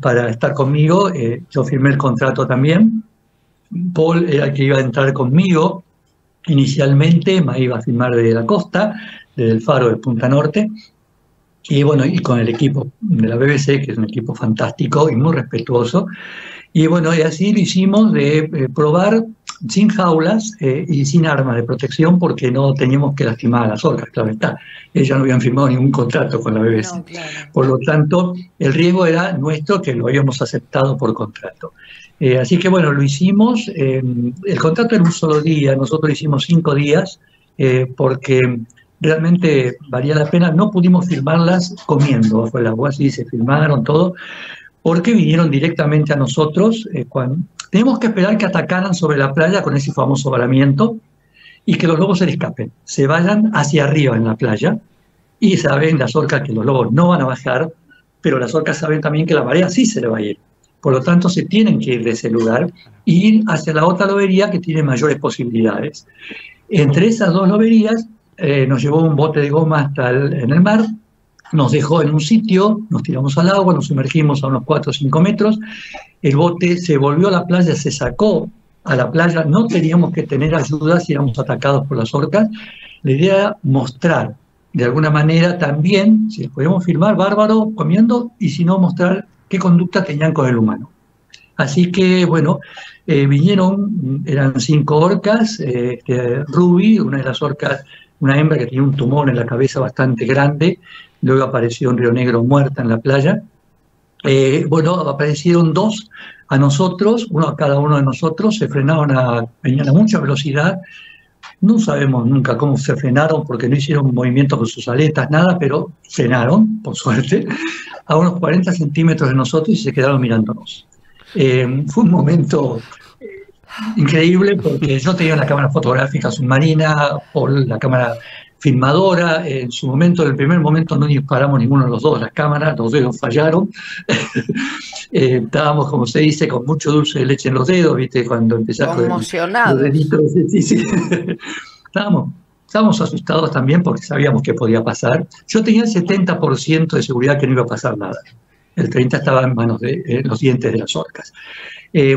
para estar conmigo. Yo firmé el contrato también. Paul era el que iba a entrar conmigo inicialmente, me iba a firmar desde la costa, desde el Faro de Punta Norte. Y bueno, y con el equipo de la BBC, que es un equipo fantástico y muy respetuoso. Y bueno, y así lo hicimos de probar sin jaulas y sin armas de protección, porque no teníamos que lastimar a las orcas, claro está. Ellas no habían firmado ningún contrato con la BBC. No, claro. Por lo tanto, el riesgo era nuestro, que lo habíamos aceptado por contrato. Así que bueno, lo hicimos. El contrato era un solo día, nosotros hicimos 5 días, porque realmente valía la pena. No pudimos filmarlas comiendo bajo el agua, sí se filmaron todo, porque vinieron directamente a nosotros. Tenemos que esperar que atacaran sobre la playa con ese famoso varamiento y que los lobos se les escapen, se vayan hacia arriba en la playa, y saben las orcas que los lobos no van a bajar, pero las orcas saben también que la marea sí se le va a ir. Por lo tanto, se tienen que ir de ese lugar e ir hacia la otra lobería que tiene mayores posibilidades. Entre esas 2 loberías nos llevó un bote de goma hasta en el mar, nos dejó en un sitio, nos tiramos al agua, nos sumergimos a unos 4 o 5 metros, el bote se volvió a la playa, se sacó a la playa, no teníamos que tener ayuda si éramos atacados por las orcas. La idea era mostrar de alguna manera también, si los podíamos filmar, bárbaro, comiendo, y si no, mostrar qué conducta tenían con el humano. Así que, bueno, vinieron, eran 5 orcas, Ruby, una de las orcas, una hembra que tenía un tumor en la cabeza bastante grande, luego apareció en Río Negro muerta en la playa. Bueno, aparecieron 2 a nosotros, uno a cada uno de nosotros, se frenaron, venían a mucha velocidad. No sabemos nunca cómo se frenaron porque no hicieron movimientos con sus aletas, nada, pero frenaron, por suerte, a unos 40 centímetros de nosotros y se quedaron mirándonos. Fue un momento increíble porque yo tenía una cámara fotográfica submarina, Paul la cámara filmadora. En su momento, en el primer momento, no disparamos ninguno de los dos las cámaras, los dedos fallaron. Estábamos, como se dice, con mucho dulce de leche en los dedos, ¿viste? Cuando empezamos conmocionados. Los deditos, sí. Estábamos asustados también porque sabíamos que podía pasar. Yo tenía el 70% de seguridad que no iba a pasar nada. El 30% estaba en manos de los dientes de las orcas.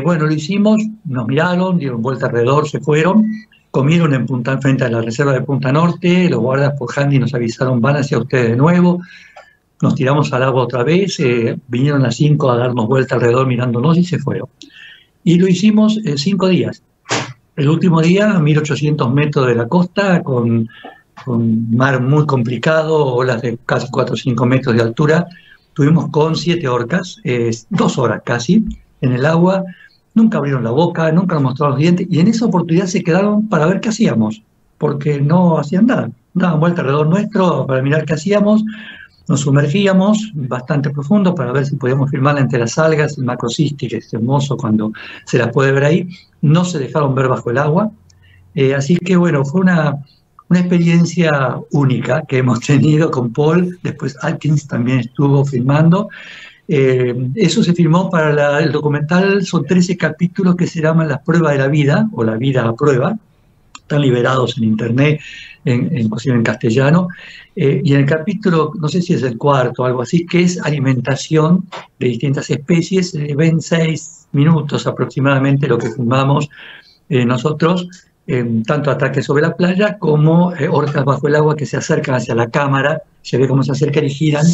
Bueno, lo hicimos, nos miraron, dieron vuelta alrededor, se fueron, comieron frente a la reserva de Punta Norte, los guardas por handy nos avisaron, van hacia ustedes de nuevo. Nos tiramos al agua otra vez, vinieron las 5 a darnos vuelta alrededor mirándonos y se fueron. Y lo hicimos 5 días. El último día, a 1800 metros de la costa, con mar muy complicado, olas de casi 4 o 5 metros de altura, estuvimos con 7 orcas, 2 horas casi, en el agua. Nunca abrieron la boca, nunca nos mostraron los dientes, y en esa oportunidad se quedaron para ver qué hacíamos, porque no hacían nada. Daban vuelta alrededor nuestro para mirar qué hacíamos. Nos sumergíamos bastante profundo para ver si podíamos filmar entre las algas, el macrocystis, que es hermoso cuando se las puede ver ahí. No se dejaron ver bajo el agua. Así que bueno, fue una experiencia única que hemos tenido con Paul. Después Atkins también estuvo filmando. Eso se filmó para el documental, son 13 capítulos que se llaman Las pruebas de la vida, o La vida a prueba. Están liberados en internet, inclusive en castellano. Y en el capítulo, no sé si es el 4 o algo así, que es alimentación de distintas especies, ven 6 minutos aproximadamente lo que filmamos nosotros, tanto ataques sobre la playa como orcas bajo el agua que se acercan hacia la cámara, se ve cómo se acercan y giran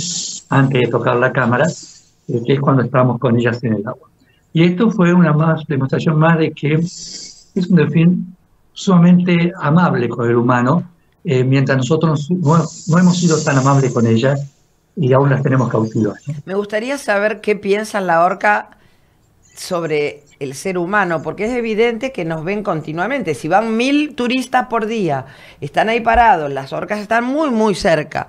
antes de tocar la cámara, que es cuando estamos con ellas en el agua. Y esto fue una demostración más de que es un delfín sumamente amable con el humano, mientras nosotros no hemos sido tan amables con ellas y aún las tenemos cautivas, ¿no? Me gustaría saber qué piensa la orca sobre el ser humano, porque es evidente que nos ven continuamente. Si van 1000 turistas por día, están ahí parados, las orcas están muy, muy cerca,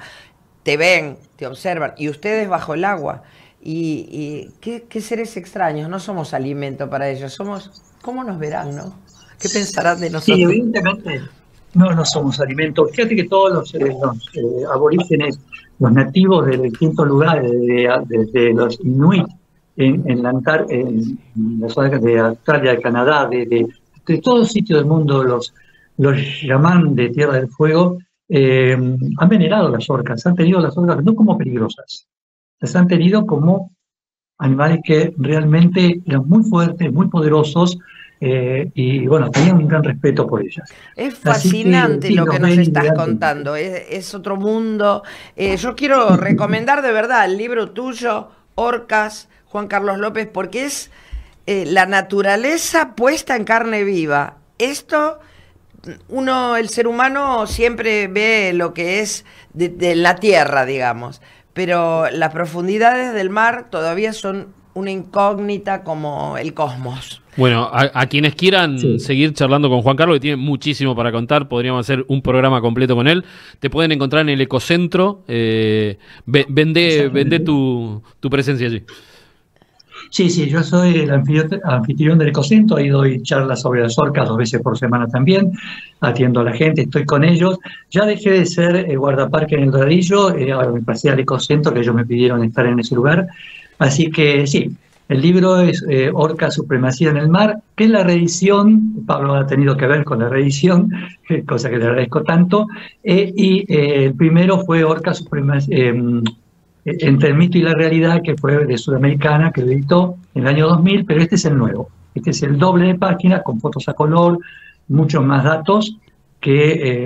te ven, te observan, y ustedes bajo el agua. Y ¿qué seres extraños? No somos alimento para ellos, ¿cómo nos verán, no? ¿Qué pensarán de nosotros? Sí, evidentemente no somos alimentos. Fíjate que todos los aborígenes, los nativos de distintos lugares, desde los inuit en las zonas de Australia, de Canadá, de todos los sitios del mundo, los yamán de Tierra del Fuego, han venerado las orcas, han tenido las orcas no como peligrosas, las han tenido como animales que realmente eran muy fuertes, muy poderosos, y bueno, tenían un gran respeto por ellas. Es fascinante sí, lo que nos estás mirando. contando, es otro mundo. Yo quiero recomendar de verdad el libro tuyo, Orcas, Juan Carlos López, porque es la naturaleza puesta en carne viva. Esto, el ser humano siempre ve lo que es de la tierra, digamos, pero las profundidades del mar todavía son una incógnita como el cosmos. Bueno, a quienes quieran seguir charlando con Juan Carlos, que tiene muchísimo para contar, podríamos hacer un programa completo con él. Te pueden encontrar en el Ecocentro. Vende tu presencia allí. Sí, yo soy el anfitrión del Ecocentro, ahí doy charlas sobre las orcas 2 veces por semana también, atiendo a la gente, estoy con ellos. Ya dejé de ser guardaparque en el Doradillo, ahora me pasé al Ecocentro, que ellos me pidieron estar en ese lugar. Así que sí, el libro es Orca, Supremacía en el Mar, que es la reedición, Pablo ha tenido que ver con la reedición, cosa que le agradezco tanto, y el primero fue Orca, Supremacía, Entre el mito y la realidad, que fue de Sudamericana, que lo editó en el año 2000, pero este es el nuevo. Este es el doble de páginas, con fotos a color, muchos más datos,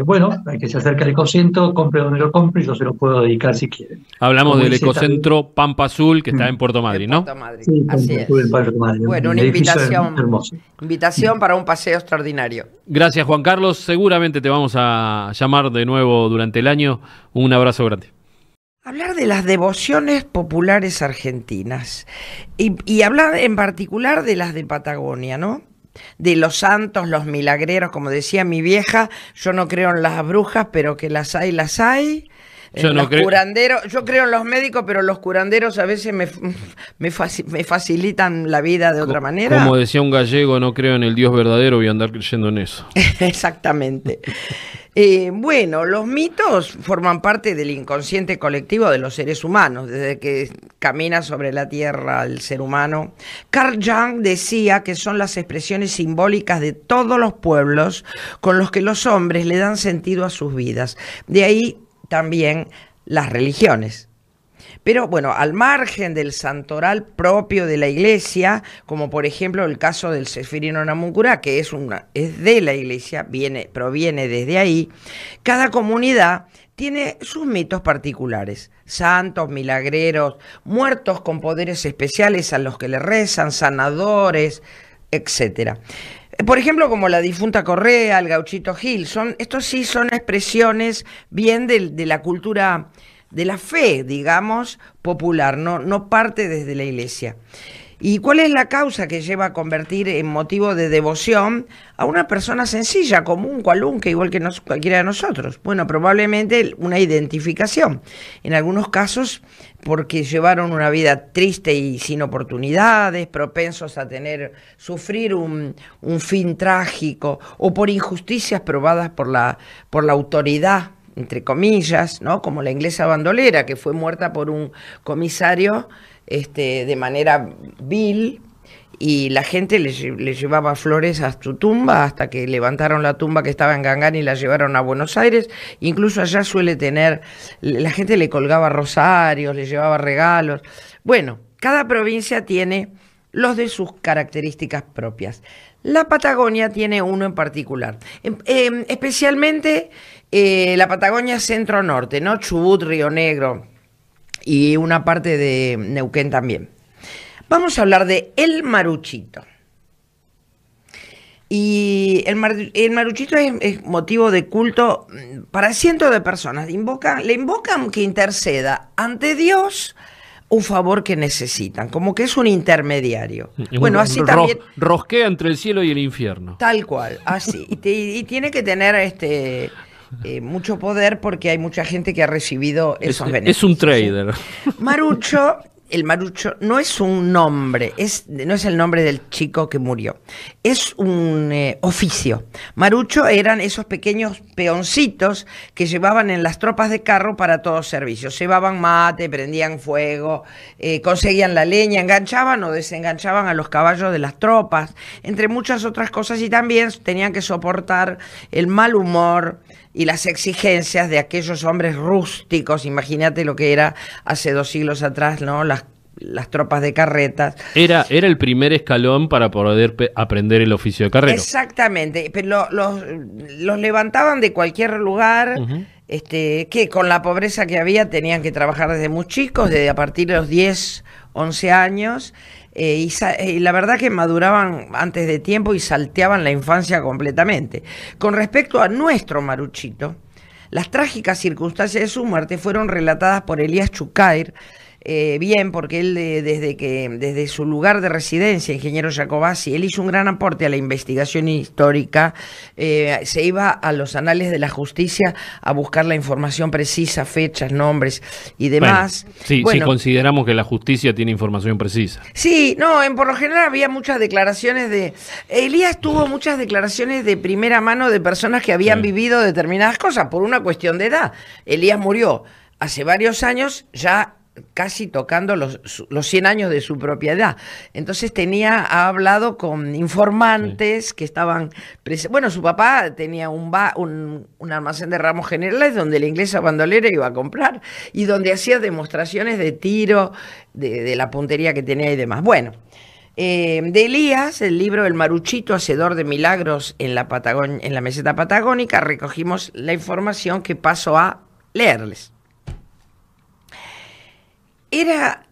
bueno, hay que se acerca al ecocentro, compre donde lo compre, yo se lo puedo dedicar si quieren. Hablamos Como del dice ecocentro Pampa Azul, que está en Puerto Madryn, En ¿no? Puerto Madryn, Sí, así es. Bueno, un una edificio invitación, hermoso. invitación para un paseo extraordinario. Gracias, Juan Carlos. Seguramente te vamos a llamar de nuevo durante el año. Un abrazo grande. Hablar de las devociones populares argentinas y hablar en particular de las de Patagonia, ¿no? De los santos, los milagreros, como decía mi vieja, yo no creo en las brujas, pero que las hay, las hay. Yo no Los creo. curanderos, yo creo en los médicos, pero los curanderos a veces me facilitan la vida de otra manera. Como decía un gallego, no creo en el Dios verdadero, voy a andar creyendo en eso. Exactamente. Bueno, los mitos forman parte del inconsciente colectivo de los seres humanos, desde que camina sobre la tierra el ser humano. Carl Jung decía que son las expresiones simbólicas de todos los pueblos con los que los hombres le dan sentido a sus vidas. De ahí también las religiones. Pero bueno, al margen del santoral propio de la iglesia, como por ejemplo el caso del Sefirino Namuncurá, que es de la iglesia, proviene desde ahí, cada comunidad tiene sus mitos particulares, santos, milagreros, muertos con poderes especiales a los que le rezan, sanadores, etcétera. Por ejemplo, como la difunta Correa, el Gauchito Gil, estos sí son expresiones bien de la cultura, de la fe, digamos, popular, no parte desde la iglesia. ¿Y cuál es la causa que lleva a convertir en motivo de devoción a una persona sencilla, común, cualunque, igual que cualquiera de nosotros? Bueno, probablemente una identificación. En algunos casos porque llevaron una vida triste y sin oportunidades, propensos a sufrir un fin trágico, o por injusticias probadas por la autoridad, entre comillas, ¿no? Como la inglesa bandolera, que fue muerta por un comisario de manera vil, y la gente le llevaba flores a su tumba hasta que levantaron la tumba que estaba en Gangán y la llevaron a Buenos Aires. Incluso allá la gente le colgaba rosarios, le llevaba regalos. Bueno, cada provincia tiene los de sus características propias. La Patagonia tiene uno en particular, especialmente la Patagonia centro-norte, ¿no? Chubut, Río Negro y una parte de Neuquén también. Vamos a hablar de el maruchito. Y el maruchito es motivo de culto para cientos de personas. Le invocan que interceda ante Dios un favor que necesitan, como que es un intermediario. Bueno, así también rosquea entre el cielo y el infierno. Tal cual, así. Y tiene que tener mucho poder porque hay mucha gente que ha recibido esos beneficios. Es un trader. El marucho no es un nombre, no es el nombre del chico que murió, es un oficio. Marucho eran esos pequeños peoncitos que llevaban en las tropas de carro para todos servicios. Llevaban mate, prendían fuego, conseguían la leña, enganchaban o desenganchaban a los caballos de las tropas, entre muchas otras cosas, y también tenían que soportar el mal humor y las exigencias de aquellos hombres rústicos. Imagínate lo que era hace 2 siglos atrás, ¿no? Las tropas de carretas. Era el primer escalón para poder aprender el oficio de carrero. Exactamente, pero los levantaban de cualquier lugar. Que con la pobreza que había tenían que trabajar desde muy chicos, desde a partir de los 10, 11 años. Y la verdad que maduraban antes de tiempo y salteaban la infancia completamente. Con respecto a nuestro maruchito, las trágicas circunstancias de su muerte fueron relatadas por Elías Chucair, porque él desde su lugar de residencia, ingeniero Jacobasi, él hizo un gran aporte a la investigación histórica. Se iba a los anales de la justicia a buscar la información precisa, fechas, nombres y demás. Bueno, si consideramos que la justicia tiene información precisa. Sí, por lo general había muchas declaraciones Elías tuvo muchas declaraciones de primera mano de personas que habían vivido determinadas cosas por una cuestión de edad. Elías murió hace varios años, ya casi tocando los 100 años de su propiedad. Entonces ha hablado con informantes que estaban bueno, su papá tenía un almacén de ramos generales donde la inglesa bandolera iba a comprar y donde hacía demostraciones de tiro, de la puntería que tenía y demás. Bueno, De Elías, el libro El Maruchito, hacedor de milagros en la en la meseta patagónica, recogimos la información que paso a leerles. Era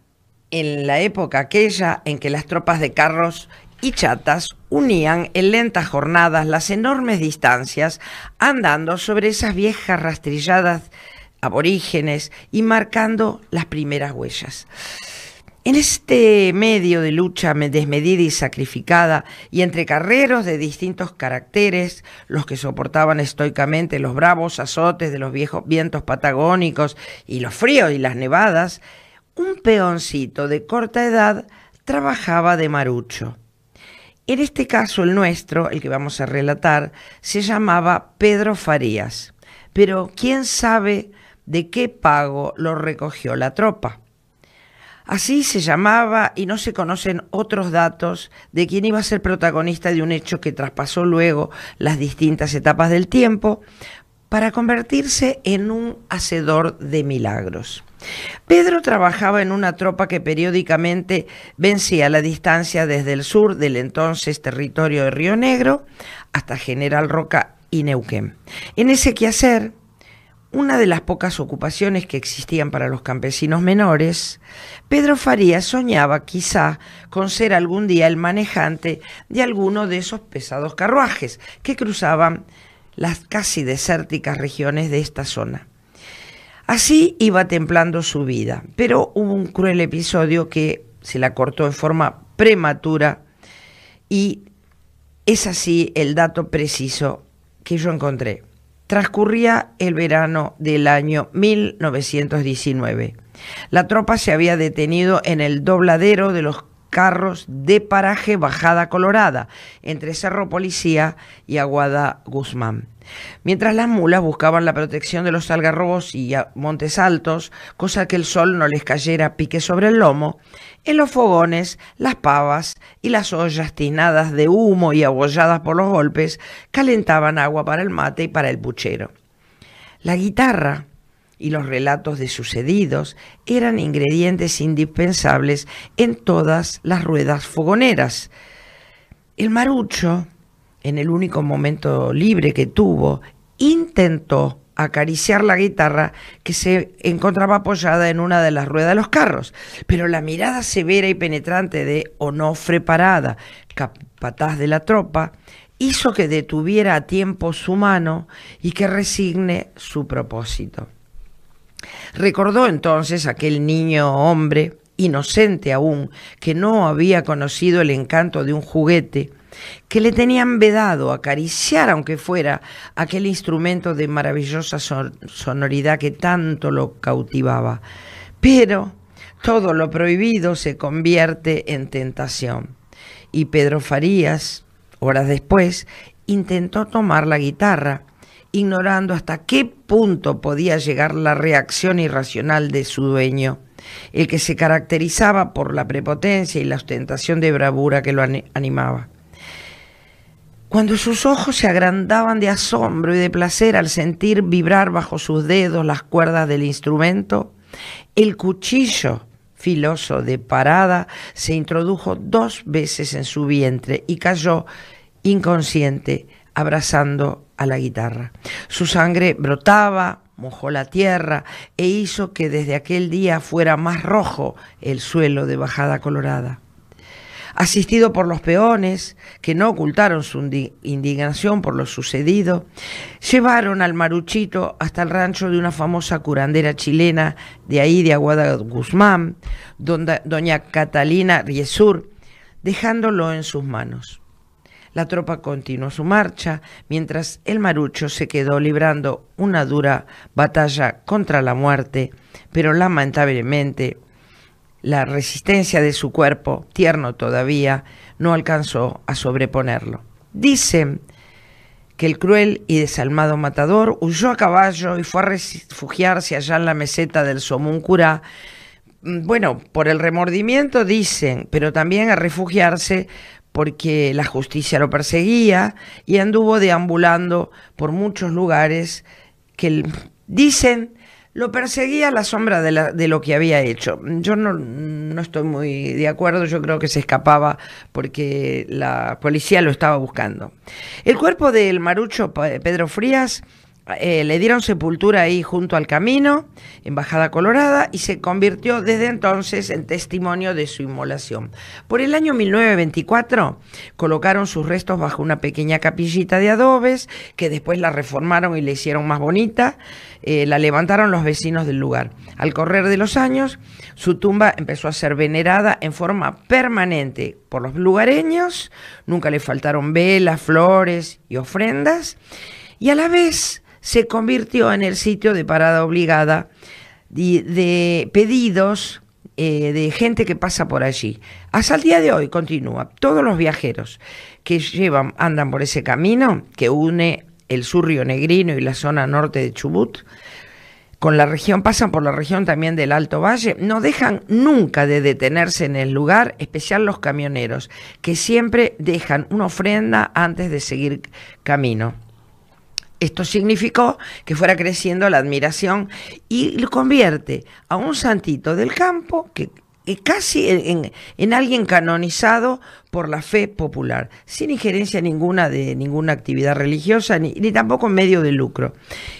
en la época aquella en que las tropas de carros y chatas unían en lentas jornadas las enormes distancias, andando sobre esas viejas rastrilladas aborígenes y marcando las primeras huellas. En este medio de lucha desmedida y sacrificada, y entre carreros de distintos caracteres, los que soportaban estoicamente los bravos azotes de los viejos vientos patagónicos y los fríos y las nevadas, un peoncito de corta edad trabajaba de marucho. En este caso el nuestro, el que vamos a relatar, se llamaba Pedro Farías, pero quién sabe de qué pago lo recogió la tropa. Así se llamaba y no se conocen otros datos de quien iba a ser protagonista de un hecho que traspasó luego las distintas etapas del tiempo para convertirse en un hacedor de milagros. Pedro trabajaba en una tropa que periódicamente vencía la distancia desde el sur del entonces territorio de Río Negro hasta General Roca y Neuquén. En ese quehacer, una de las pocas ocupaciones que existían para los campesinos menores, Pedro Farías soñaba quizá con ser algún día el manejante de alguno de esos pesados carruajes que cruzaban las casi desérticas regiones de esta zona. Así iba templando su vida, pero hubo un cruel episodio que se la cortó en forma prematura y es así el dato preciso que yo encontré. Transcurría el verano del año 1919. La tropa se había detenido en el dobladero de los carros de paraje Bajada Colorada, entre Cerro Policía y Aguada Guzmán. Mientras las mulas buscaban la protección de los algarrobos y montes altos, cosa que el sol no les cayera a pique sobre el lomo, en los fogones, las pavas y las ollas tinadas de humo y abolladas por los golpes calentaban agua para el mate y para el puchero. La guitarra y los relatos de sucedidos eran ingredientes indispensables en todas las ruedas fogoneras. El marucho, en el único momento libre que tuvo, intentó acariciar la guitarra que se encontraba apoyada en una de las ruedas de los carros, pero la mirada severa y penetrante de Onofre Parada, capataz de la tropa, hizo que detuviera a tiempo su mano y que resigne su propósito. Recordó entonces aquel niño hombre, inocente aún, que no había conocido el encanto de un juguete, que le tenían vedado acariciar, aunque fuera aquel instrumento de maravillosa sonoridad que tanto lo cautivaba. Pero todo lo prohibido se convierte en tentación. Y Pedro Farías, horas después, intentó tomar la guitarra, ignorando hasta qué punto podía llegar la reacción irracional de su dueño, el que se caracterizaba por la prepotencia y la ostentación de bravura que lo animaba. Cuando sus ojos se agrandaban de asombro y de placer al sentir vibrar bajo sus dedos las cuerdas del instrumento, el cuchillo filoso de Parada se introdujo 2 veces en su vientre y cayó inconsciente, abrazando a la guitarra. Su sangre brotaba, mojó la tierra e hizo que desde aquel día fuera más rojo el suelo de Bajada Colorada. Asistido por los peones, que no ocultaron su indignación por lo sucedido, llevaron al maruchito hasta el rancho de una famosa curandera chilena de ahí de Aguada Guzmán, doña Catalina Riesur, dejándolo en sus manos. La tropa continuó su marcha, mientras el marucho se quedó librando una dura batalla contra la muerte, pero lamentablemente la resistencia de su cuerpo, tierno todavía, no alcanzó a sobreponerlo. Dicen que el cruel y desalmado matador huyó a caballo y fue a refugiarse allá en la meseta del Somuncurá, bueno, por el remordimiento dicen, pero también a refugiarse porque la justicia lo perseguía y anduvo deambulando por muchos lugares que dicen Lo perseguía la sombra de lo que había hecho. Yo no estoy muy de acuerdo, yo creo que se escapaba porque la policía lo estaba buscando. El cuerpo del marucho Pedro Frías le dieron sepultura ahí junto al camino, en Bajada Colorada, y se convirtió desde entonces en testimonio de su inmolación. Por el año 1924 colocaron sus restos bajo una pequeña capillita de adobes, que después la reformaron y la hicieron más bonita. La levantaron los vecinos del lugar. Al correr de los años, su tumba empezó a ser venerada en forma permanente por los lugareños. Nunca le faltaron velas, flores y ofrendas, y a la vez se convirtió en el sitio de parada obligada de pedidos de gente que pasa por allí. Hasta el día de hoy continúa. Todos los viajeros que andan por ese camino que une el sur rionegrino y la zona norte de Chubut con la región, pasan por la región también del Alto Valle, no dejan nunca de detenerse en el lugar, especial los camioneros, que siempre dejan una ofrenda antes de seguir camino. Esto significó que fuera creciendo la admiración y lo convierte a un santito del campo que casi en alguien canonizado por la fe popular, sin injerencia ninguna de ninguna actividad religiosa, ni tampoco en medio de lucro.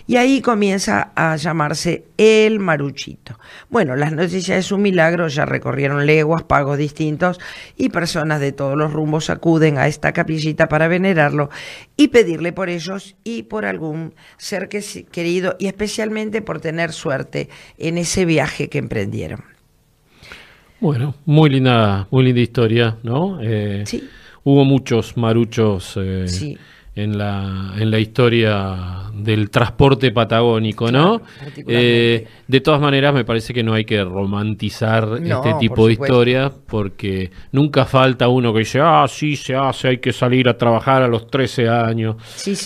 Y ahí comienza a llamarse el Maruchito. Bueno, las noticias de su milagro ya recorrieron leguas, pagos distintos, y personas de todos los rumbos acuden a esta capillita para venerarlo y pedirle por ellos y por algún ser querido, y especialmente por tener suerte en ese viaje que emprendieron. Bueno, muy linda historia, ¿no? Sí. Hubo muchos maruchos Sí. en la historia del transporte patagónico, Claro, ¿no? particularmente. De todas maneras, me parece que no hay que romantizar No, este tipo por de supuesto. historias, porque nunca falta uno que dice, sí se hace, hay que salir a trabajar a los 13 años. Sí.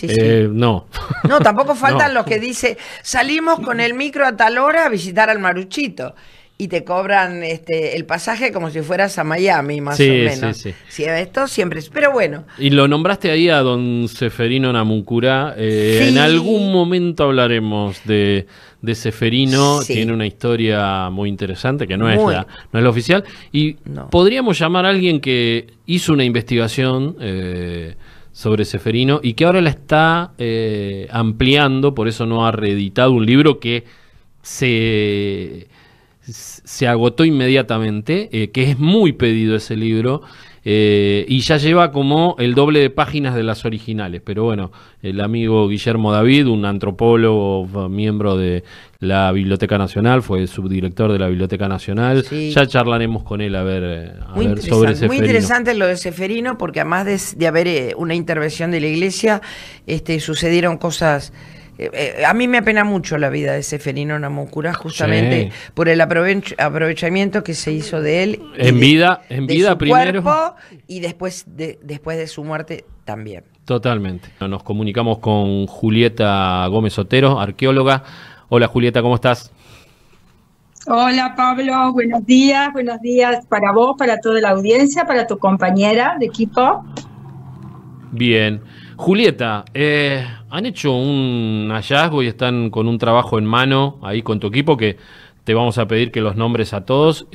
No. No, tampoco faltan No. los que dice, salimos con el micro a tal hora a visitar al Maruchito. Y te cobran el pasaje como si fueras a Miami, más Sí, o menos. sí. Sí, esto siempre es. Pero bueno, Y lo nombraste ahí a don Seferino Namuncurá. Sí. En algún momento hablaremos de Seferino. Sí. Tiene una historia muy interesante que no es Muy. la oficial. Y No. podríamos llamar a alguien que hizo una investigación sobre Seferino y que ahora la está ampliando, por eso no ha reeditado un libro que se agotó inmediatamente, que es muy pedido ese libro, y ya lleva como el doble de páginas de las originales. Pero bueno, el amigo Guillermo David, un antropólogo, miembro de la Biblioteca Nacional, fue subdirector de la Biblioteca Nacional. Sí. Ya charlaremos con él a ver muy sobre interesante, muy Seferino. interesante lo de Seferino, porque además de haber una intervención de la iglesia, sucedieron cosas. A mí me apena mucho la vida de Seferino Namuncurá, justamente Sí. por el aprovechamiento que se hizo de él. y En vida su primero. cuerpo, y después de su muerte también. Totalmente. Nos comunicamos con Julieta Gómez Otero, arqueóloga. Hola Julieta, ¿cómo estás? Hola Pablo, buenos días para vos, para toda la audiencia, para tu compañera de equipo. Bien. Julieta, han hecho un hallazgo y están con un trabajo en mano ahí con tu equipo que te vamos a pedir que los nombres a todos.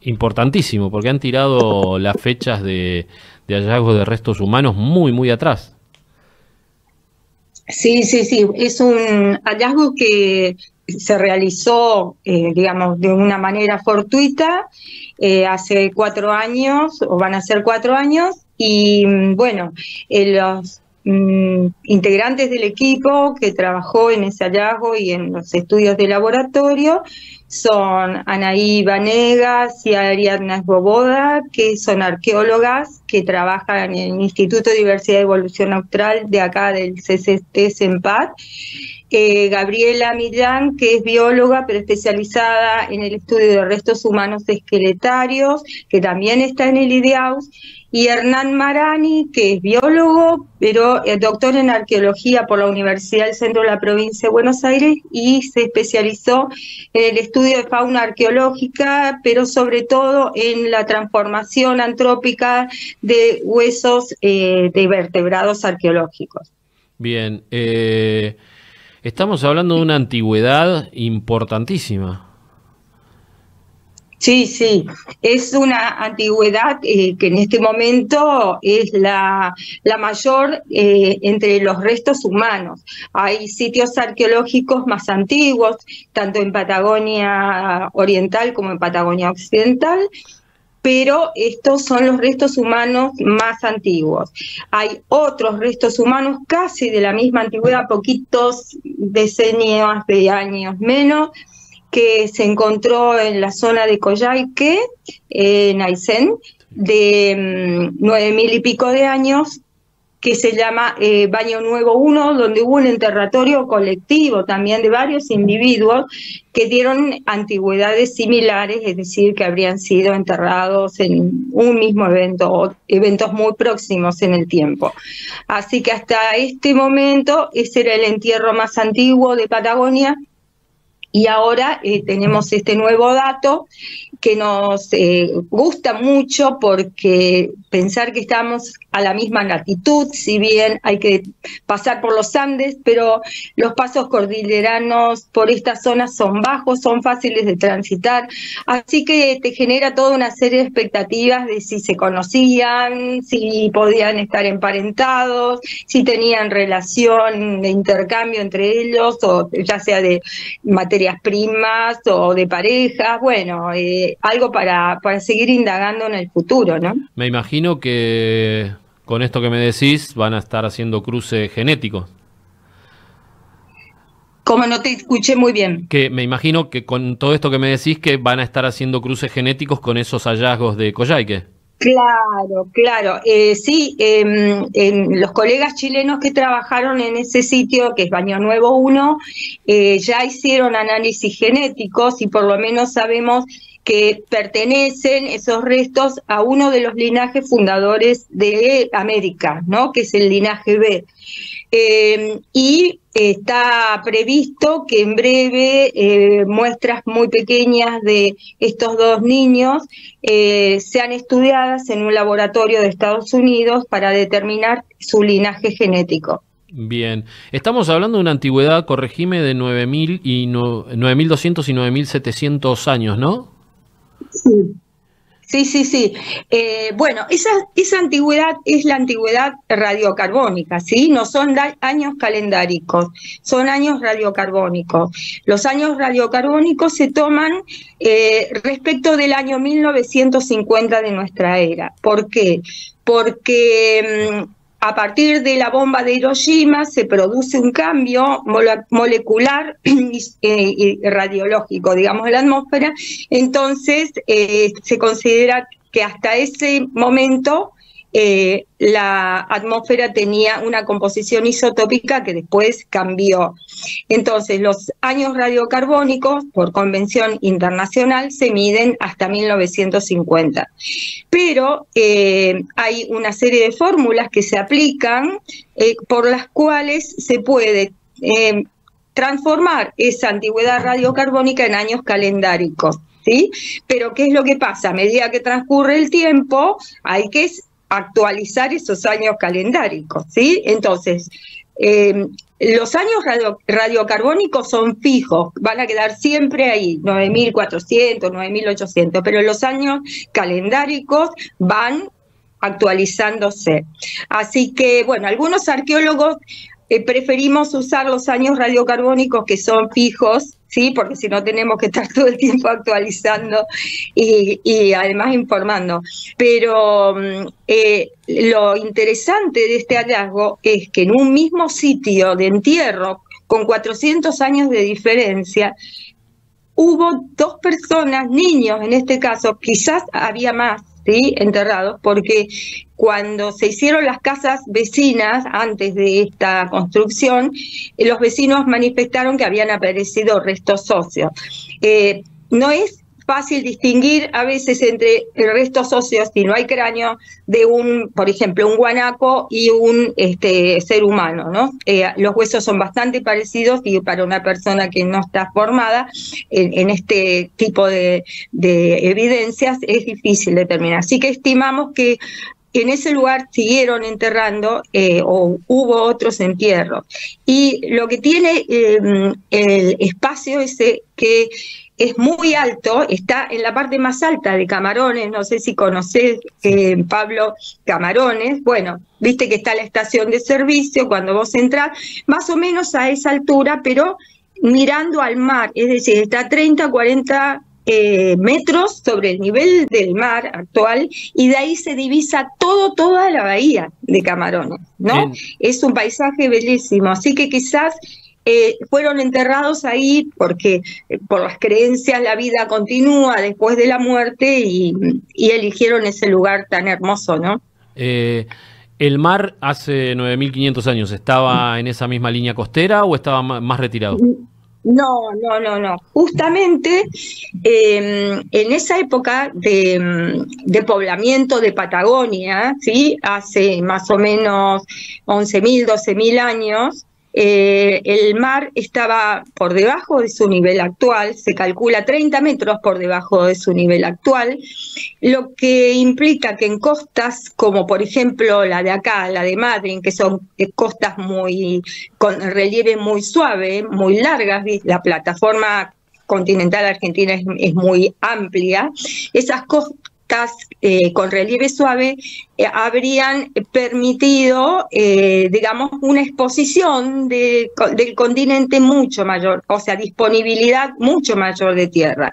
Importantísimo, porque han tirado las fechas de hallazgos de restos humanos muy atrás. Sí, es un hallazgo que se realizó, digamos, de una manera fortuita hace 4 años, o van a ser 4 años, y bueno, los integrantes del equipo que trabajó en ese hallazgo y en los estudios de laboratorio son Anaí Vanegas y Ariadna Svoboda, que son arqueólogas que trabajan en el Instituto de Diversidad y Evolución Austral de acá del CCT CEMPAT. Gabriela Millán, que es bióloga, pero especializada en el estudio de restos humanos esqueletarios, que también está en el IDEAUS, y Hernán Marani, que es biólogo, pero doctor en arqueología por la Universidad del Centro de la Provincia de Buenos Aires, y se especializó en el estudio de fauna arqueológica, pero sobre todo en la transformación antrópica de huesos de vertebrados arqueológicos. Bien. Estamos hablando de una antigüedad importantísima. Sí, sí, es una antigüedad que en este momento es la mayor entre los restos humanos. Hay sitios arqueológicos más antiguos, tanto en Patagonia Oriental como en Patagonia Occidental, pero estos son los restos humanos más antiguos. Hay otros restos humanos casi de la misma antigüedad, poquitos decenios de años menos, que se encontró en la zona de Coyhaique, en Aysén, de 9.000 y pico de años, que se llama Baño Nuevo 1, donde hubo un enterratorio colectivo también de varios individuos que dieron antigüedades similares, es decir, que habrían sido enterrados en un mismo evento o eventos muy próximos en el tiempo. Así que hasta este momento ese era el entierro más antiguo de Patagonia. Y ahora tenemos este nuevo dato que nos gusta mucho, porque pensar que estamos a la misma latitud, si bien hay que pasar por los Andes, pero los pasos cordilleranos por esta zona son bajos, son fáciles de transitar, así que te genera toda una serie de expectativas de si se conocían, si podían estar emparentados, si tenían relación de intercambio entre ellos, o ya sea de materias primas o de parejas, bueno, algo para seguir indagando en el futuro, ¿no? Me imagino que con esto que me decís van a estar haciendo cruces genéticos. Como no te escuché muy bien. Que me imagino que con todo esto que me decís que van a estar haciendo cruces genéticos con esos hallazgos de Coyhaique. Claro, claro. Sí, los colegas chilenos que trabajaron en ese sitio, que es Baño Nuevo 1, ya hicieron análisis genéticos y por lo menos sabemos que pertenecen esos restos a uno de los linajes fundadores de América, ¿no? Que es el linaje B. Y está previsto que en breve muestras muy pequeñas de estos dos niños sean estudiadas en un laboratorio de Estados Unidos para determinar su linaje genético. Bien, estamos hablando de una antigüedad, corregime, de 9.200 y 9.700 años, ¿no? Sí. Bueno, esa antigüedad es la antigüedad radiocarbónica, ¿sí? No son años calendáricos, son años radiocarbónicos. Los años radiocarbónicos se toman respecto del año 1950 de nuestra era. ¿Por qué? Porque a partir de la bomba de Hiroshima se produce un cambio molecular y radiológico, digamos, en la atmósfera. Entonces se considera que hasta ese momento la atmósfera tenía una composición isotópica que después cambió. Entonces, los años radiocarbónicos, por convención internacional, se miden hasta 1950. Pero hay una serie de fórmulas que se aplican por las cuales se puede transformar esa antigüedad radiocarbónica en años calendáricos, ¿sí? Pero ¿qué es lo que pasa? A medida que transcurre el tiempo, hay que actualizar esos años calendáricos, ¿sí? Entonces, los años radiocarbónicos son fijos, van a quedar siempre ahí, 9.400, 9.800, pero los años calendáricos van actualizándose. Así que, bueno, algunos arqueólogos preferimos usar los años radiocarbónicos que son fijos, ¿sí? Porque si no tenemos que estar todo el tiempo actualizando y además informando. Pero lo interesante de este hallazgo es que en un mismo sitio de entierro, con 400 años de diferencia, hubo dos personas, niños en este caso, quizás había más, ¿sí? Enterrados, porque cuando se hicieron las casas vecinas antes de esta construcción, los vecinos manifestaron que habían aparecido restos óseos. No es fácil distinguir a veces entre restos óseos, si no hay cráneo, de por ejemplo, un guanaco y un ser humano, ¿no? Los huesos son bastante parecidos y para una persona que no está formada en este tipo de evidencias es difícil determinar. Así que estimamos que en ese lugar siguieron enterrando o hubo otros entierros. Y lo que tiene el espacio ese que es muy alto, está en la parte más alta de Camarones, no sé si conocés, Pablo, Camarones, bueno, viste que está la estación de servicio, cuando vos entrás, más o menos a esa altura, pero mirando al mar, es decir, está a 30, 40 metros sobre el nivel del mar actual, y de ahí se divisa toda la bahía de Camarones, ¿no? Bien. Es un paisaje bellísimo, así que quizás fueron enterrados ahí porque por las creencias la vida continúa después de la muerte y eligieron ese lugar tan hermoso, ¿no? ¿El mar hace 9.500 años estaba en esa misma línea costera o estaba más retirado? No. Justamente en esa época de poblamiento de Patagonia, ¿sí? Hace más o menos 11.000, 12.000 años, el mar estaba por debajo de su nivel actual, se calcula 30 metros por debajo de su nivel actual, lo que implica que en costas como por ejemplo la de acá, la de Madryn, que son costas con relieve muy suave, muy largas, la plataforma continental argentina es muy amplia, esas costas con relieve suave habrían permitido, digamos, una exposición del continente mucho mayor, o sea, disponibilidad mucho mayor de tierra.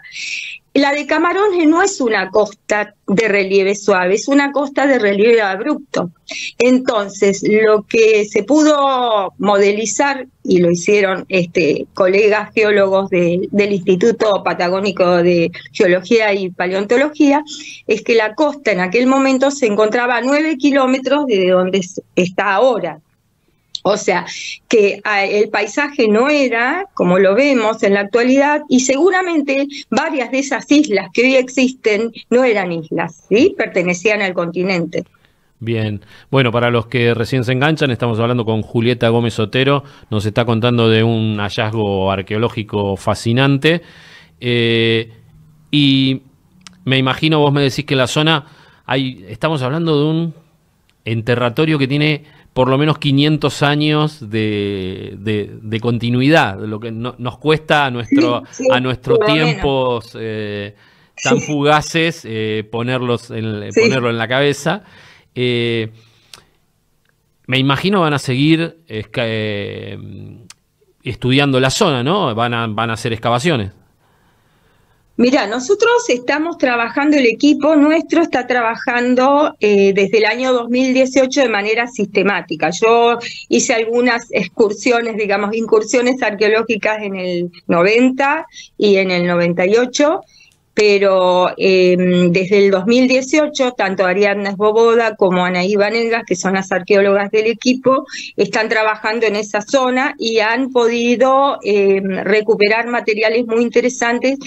La de Camarones no es una costa de relieve suave, es una costa de relieve abrupto. Entonces, lo que se pudo modelizar, y lo hicieron colegas geólogos del Instituto Patagónico de Geología y Paleontología, es que la costa en aquel momento se encontraba a 9 kilómetros de donde está ahora. O sea, que el paisaje no era como lo vemos en la actualidad, y seguramente varias de esas islas que hoy existen no eran islas, ¿sí? Pertenecían al continente. Bien, bueno, para los que recién se enganchan, estamos hablando con Julieta Gómez Otero, nos está contando de un hallazgo arqueológico fascinante, y me imagino, vos me decís que en la zona estamos hablando de un enterratorio que tiene por lo menos 500 años de continuidad, lo que nos cuesta a nuestros tiempos tan fugaces ponerlo en la cabeza. Me imagino van a seguir estudiando la zona, ¿no? Van a hacer excavaciones. Mira, nosotros estamos trabajando, el equipo nuestro está trabajando desde el año 2018 de manera sistemática. Yo hice algunas excursiones, digamos, incursiones arqueológicas en el 90 y en el 98, pero desde el 2018, tanto Ariadna Svoboda como Anaí Vanegas, que son las arqueólogas del equipo, están trabajando en esa zona y han podido recuperar materiales muy interesantes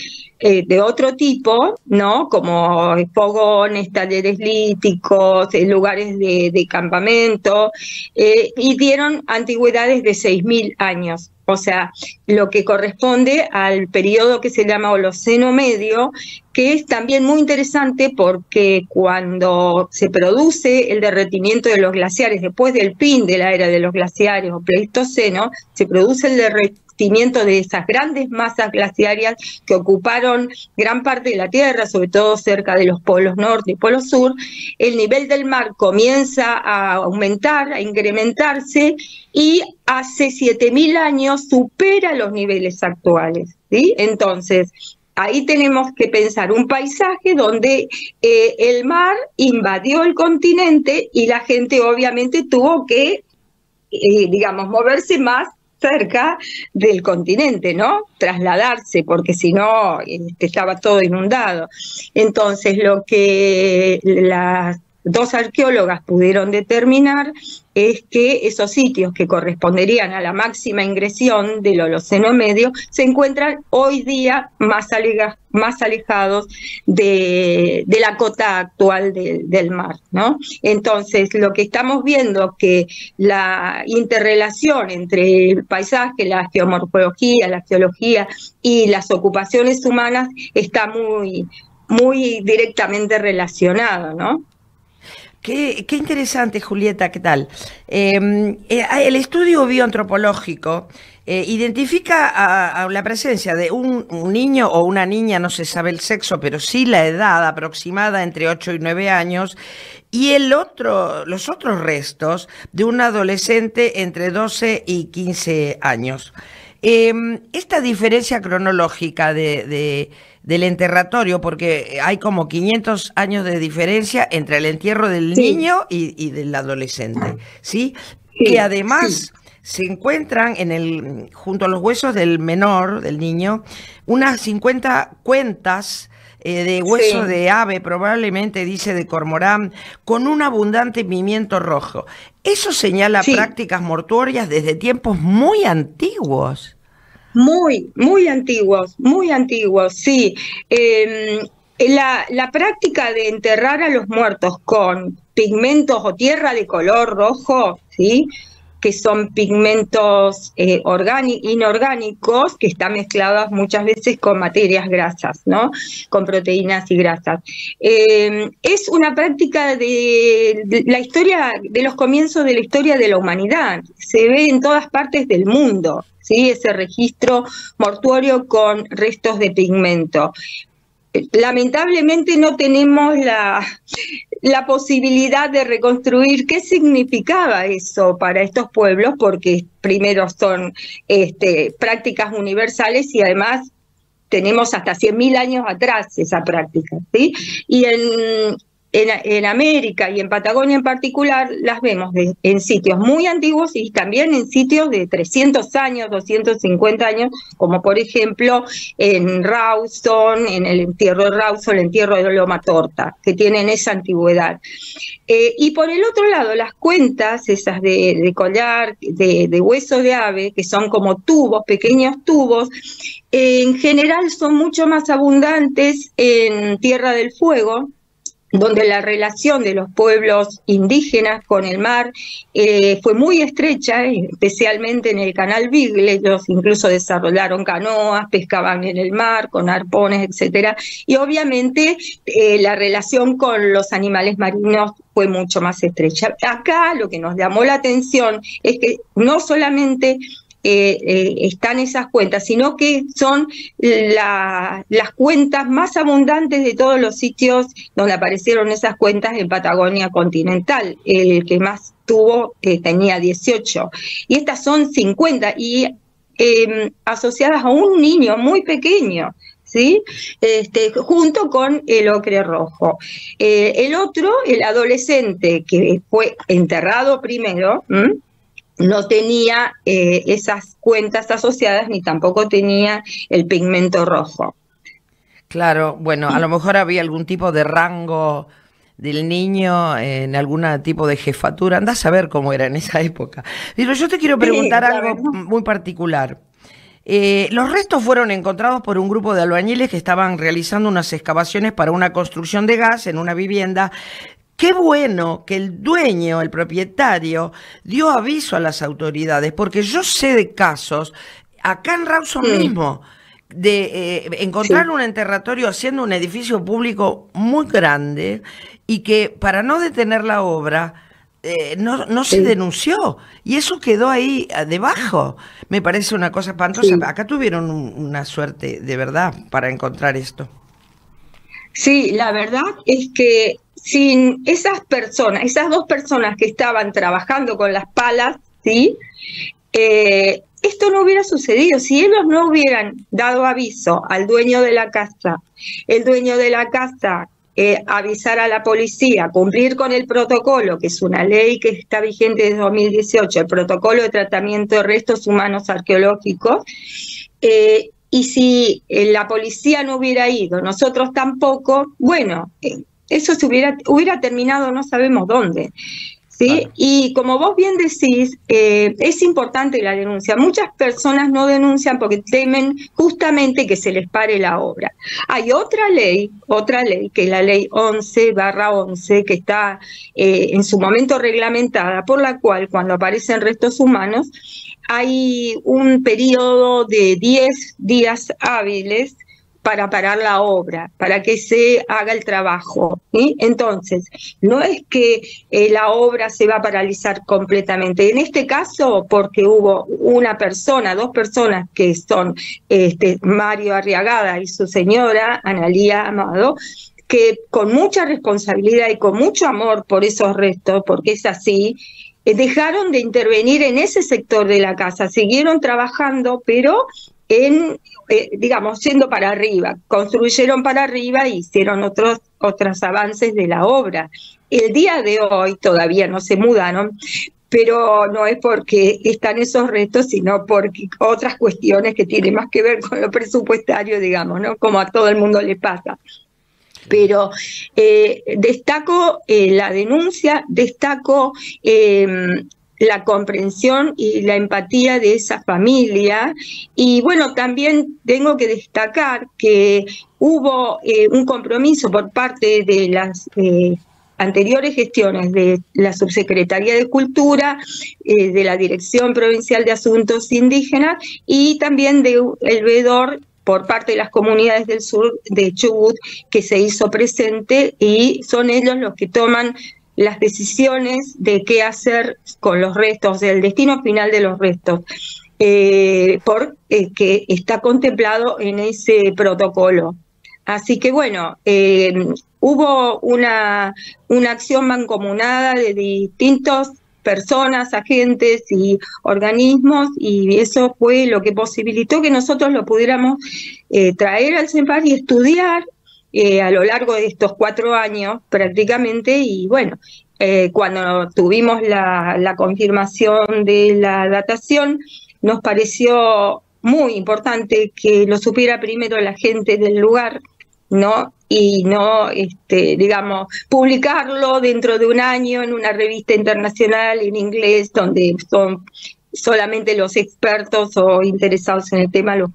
de otro tipo, ¿no? Como fogones, talleres líticos, lugares de campamento, y dieron antigüedades de 6.000 años. O sea, lo que corresponde al periodo que se llama Holoceno Medio, que es también muy interesante porque cuando se produce el derretimiento de los glaciares, después del fin de la era de los glaciares o Pleistoceno, se produce el derretimiento de esas grandes masas glaciarias que ocuparon gran parte de la Tierra, sobre todo cerca de los polos norte y polo sur. El nivel del mar comienza a aumentar, a incrementarse, y hace 7.000 años supera los niveles actuales, ¿sí? Entonces, ahí tenemos que pensar un paisaje donde el mar invadió el continente y la gente obviamente tuvo que, digamos, moverse más cerca del continente, ¿no? Trasladarse, porque si no estaba todo inundado. Entonces, lo que las dos arqueólogas pudieron determinar es que esos sitios que corresponderían a la máxima ingresión del Holoceno Medio se encuentran hoy día más alejados de la cota actual del mar, ¿no? Entonces, lo que estamos viendo que la interrelación entre el paisaje, la geomorfología, la geología y las ocupaciones humanas está muy, muy directamente relacionada, ¿no? Qué interesante, Julieta, ¿qué tal? El estudio bioantropológico identifica a la presencia de un niño o una niña, no se sabe el sexo, pero sí la edad aproximada entre 8 y 9 años, y los otros restos de un adolescente entre 12 y 15 años. Esta diferencia cronológica del enterratorio, porque hay como 500 años de diferencia entre el entierro del niño y del adolescente, ¿sí? Que además se encuentran junto a los huesos del menor, del niño, unas 50 cuentas de hueso de ave, probablemente dice de cormorán, con un abundante pimiento rojo. Eso señala prácticas mortuorias desde tiempos muy antiguos. Muy antiguos, sí. La práctica de enterrar a los muertos con pigmentos o tierra de color rojo, ¿sí?, que son pigmentos inorgánicos, que están mezclados muchas veces con materias grasas, ¿no?, con proteínas y grasas. Es una práctica de la historia, de los comienzos de la historia de la humanidad. Se ve en todas partes del mundo, ¿sí?, ese registro mortuorio con restos de pigmento. Lamentablemente no tenemos la posibilidad de reconstruir qué significaba eso para estos pueblos, porque primero son prácticas universales y además tenemos hasta 100.000 años atrás esa práctica, ¿sí? Y en América y en Patagonia en particular las vemos en sitios muy antiguos y también en sitios de 300 años, 250 años, como por ejemplo en Rawson, en el entierro de Rawson, el entierro de Loma Torta, que tienen esa antigüedad. Y por el otro lado, las cuentas, esas de collar, de hueso de ave, que son como tubos, pequeños tubos, en general son mucho más abundantes en Tierra del Fuego, donde la relación de los pueblos indígenas con el mar fue muy estrecha, especialmente en el canal Beagle. Ellos incluso desarrollaron canoas, pescaban en el mar con arpones, etcétera, y obviamente la relación con los animales marinos fue mucho más estrecha. Acá lo que nos llamó la atención es que no solamente están esas cuentas, sino que son las cuentas más abundantes de todos los sitios donde aparecieron esas cuentas en Patagonia continental. El que más tuvo tenía 18, y estas son 50, y asociadas a un niño muy pequeño, ¿sí? Junto con el ocre rojo. El otro, el adolescente que fue enterrado primero, no tenía esas cuentas asociadas ni tampoco tenía el pigmento rojo. Claro, bueno, a lo mejor había algún tipo de rango del niño en algún tipo de jefatura. Andá a saber cómo era en esa época. Pero yo te quiero preguntar algo muy particular. Los restos fueron encontrados por un grupo de albañiles que estaban realizando unas excavaciones para una construcción de gas en una vivienda. Qué bueno que el dueño, el propietario, dio aviso a las autoridades, porque yo sé de casos, acá en Rawson mismo, de encontrar un enterratorio haciendo un edificio público muy grande y que para no detener la obra no se denunció, y eso quedó ahí debajo. Me parece una cosa espantosa. Acá tuvieron una suerte de verdad para encontrar esto. Sí, la verdad es que sin esas personas, esas dos personas que estaban trabajando con las palas, ¿sí?, esto no hubiera sucedido. Si ellos no hubieran dado aviso al dueño de la casa, el dueño de la casa avisar a la policía, cumplir con el protocolo, que es una ley que está vigente desde 2018, el protocolo de tratamiento de restos humanos arqueológicos, y si la policía no hubiera ido, nosotros tampoco, bueno, eso se hubiera terminado no sabemos dónde, ¿sí? Claro. Y como vos bien decís, es importante la denuncia. Muchas personas no denuncian porque temen justamente que se les pare la obra. Hay otra ley, que es la ley 11/11, que está en su momento reglamentada, por la cual cuando aparecen restos humanos, hay un periodo de 10 días hábiles para parar la obra, para que se haga el trabajo, ¿sí? Entonces, no es que la obra se va a paralizar completamente. En este caso, porque hubo una persona, 2 personas que son Mario Arriagada y su señora, Analía Amado, que con mucha responsabilidad y con mucho amor por esos restos, porque es así, dejaron de intervenir en ese sector de la casa, siguieron trabajando, pero digamos, yendo para arriba, construyeron para arriba e hicieron otros avances de la obra. El día de hoy todavía no se mudaron, pero no es porque están esos restos, sino porque otras cuestiones que tienen más que ver con lo presupuestario, digamos, ¿no? Como a todo el mundo le pasa. Pero destaco la denuncia, destaco la comprensión y la empatía de esa familia. Y bueno, también tengo que destacar que hubo un compromiso por parte de las anteriores gestiones de la Subsecretaría de Cultura, de la Dirección Provincial de Asuntos Indígenas y también del veedor por parte de las comunidades del sur de Chubut, que se hizo presente, y son ellos los que toman las decisiones de qué hacer con los restos, del destino final de los restos, que está contemplado en ese protocolo. Así que bueno, hubo una acción mancomunada de distintas personas, agentes y organismos, y eso fue lo que posibilitó que nosotros lo pudiéramos traer al CENPAR y estudiar a lo largo de estos 4 años prácticamente. Y bueno, cuando tuvimos la confirmación de la datación, nos pareció muy importante que lo supiera primero la gente del lugar, ¿no? Y no, digamos, publicarlo dentro de un año en una revista internacional en inglés, donde son solamente los expertos o interesados en el tema los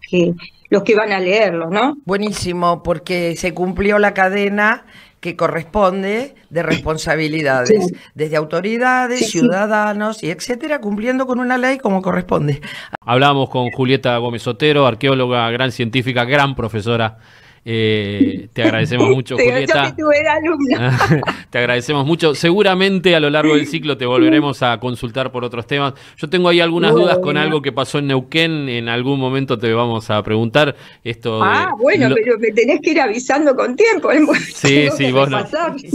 que van a leerlo, ¿no? Buenísimo, porque se cumplió la cadena que corresponde de responsabilidades, desde autoridades, ciudadanos y etcétera, cumpliendo con una ley como corresponde. Hablamos con Julieta Gómez Otero, arqueóloga, gran científica, gran profesora. Te agradecemos mucho, Julieta. Yo que tuve de alumna. Te agradecemos mucho. Seguramente a lo largo del ciclo te volveremos a consultar por otros temas. Yo tengo ahí algunas dudas con algo que pasó en Neuquén. En algún momento te vamos a preguntar esto. Bueno, pero me tenés que ir avisando con tiempo. Sí, vos no.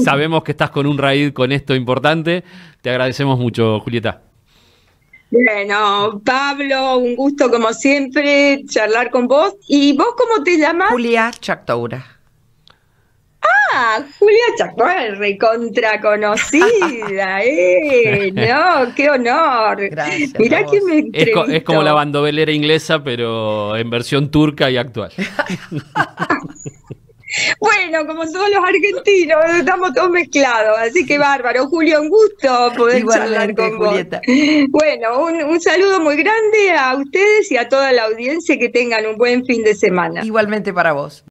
Sabemos que estás con un raíz con esto importante. Te agradecemos mucho, Julieta. Bueno, Pablo, un gusto como siempre charlar con vos. ¿Y vos cómo te llamas? Julia Chactoura. Julia Chactoura, recontra conocida, no, qué honor. Gracias. Mirá que me entrevistó. Es como la bandolera inglesa, pero en versión turca y actual. Bueno, como todos los argentinos, estamos todos mezclados, así que bárbaro. Julio, un gusto poder charlar con Julieta. Vos. Bueno, un saludo muy grande a ustedes y a toda la audiencia, que tengan un buen fin de semana. Igualmente para vos.